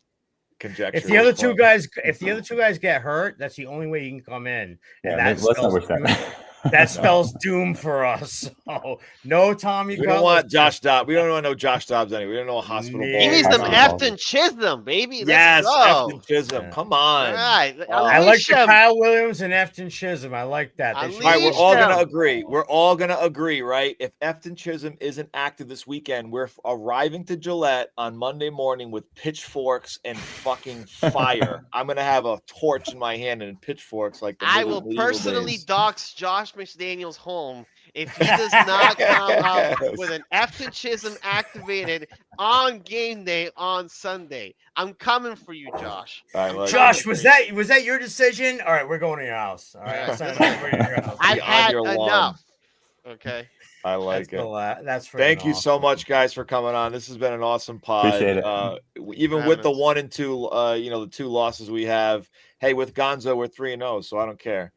conjecture. If the other two guys get hurt, that's the only way you can come in. And let's not wish that. That spells doom for us. So, no Tommy. We don't want Josh Dobbs. We don't want no Josh Dobbs anyway. We don't know a hospital. He needs some Efton Chisholm, baby. Yes, Efton Chisholm. Come on. All right. I like the Kyle Williams and Efton Chisholm. I like that. All right, we're all gonna agree. We're all gonna agree, right? If Efton Chisholm isn't active this weekend, we're arriving to Gillette on Monday morning with pitchforks and fucking fire. I'm gonna have a torch in my hand and pitchforks like the I will personally dox Josh McDaniels home if he does not come out with an Efton Chisholm activated on game day on Sunday. I'm coming for you, Josh. Josh, was that your decision? All right, we're going to your house. All right, I've had enough. Okay. I like it. That's thank you so much, guys, for coming on. This has been an awesome pod. Appreciate it. Even with the 1 and 2, the 2 losses we have. Hey, with Gonzo, we're 3-0, so I don't care.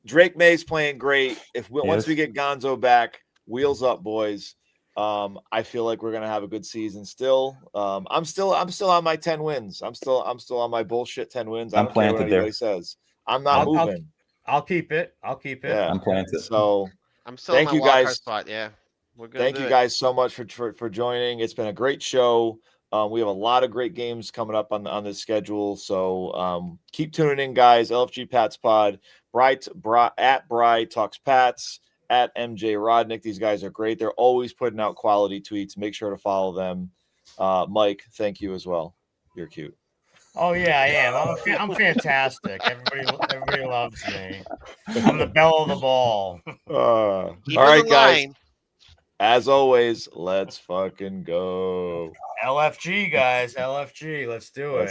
Drake May's playing great. Once we get Gonzo back, wheels up, boys. I feel like we're gonna have a good season still. I'm still on my 10 wins. I'm still on my bullshit 10 wins. I don't care what anybody says. I'm not moving. I'll keep it. Yeah, I'm planted. So I'm still thank on my you guys. Spot. Yeah, we're good. Thank you guys so much for joining. It's been a great show. We have a lot of great games coming up on this schedule. So keep tuning in, guys. LFG Pats Pod, at BriTalksPats, at MJ Rodnick. These guys are great. They're always putting out quality tweets. Make sure to follow them. Mike, thank you as well. You're cute. Oh yeah, I am. I'm fantastic. Everybody loves me. I'm the belle of the ball. All right, guys. As always, let's fucking go. LFG, guys. LFG. Let's do it.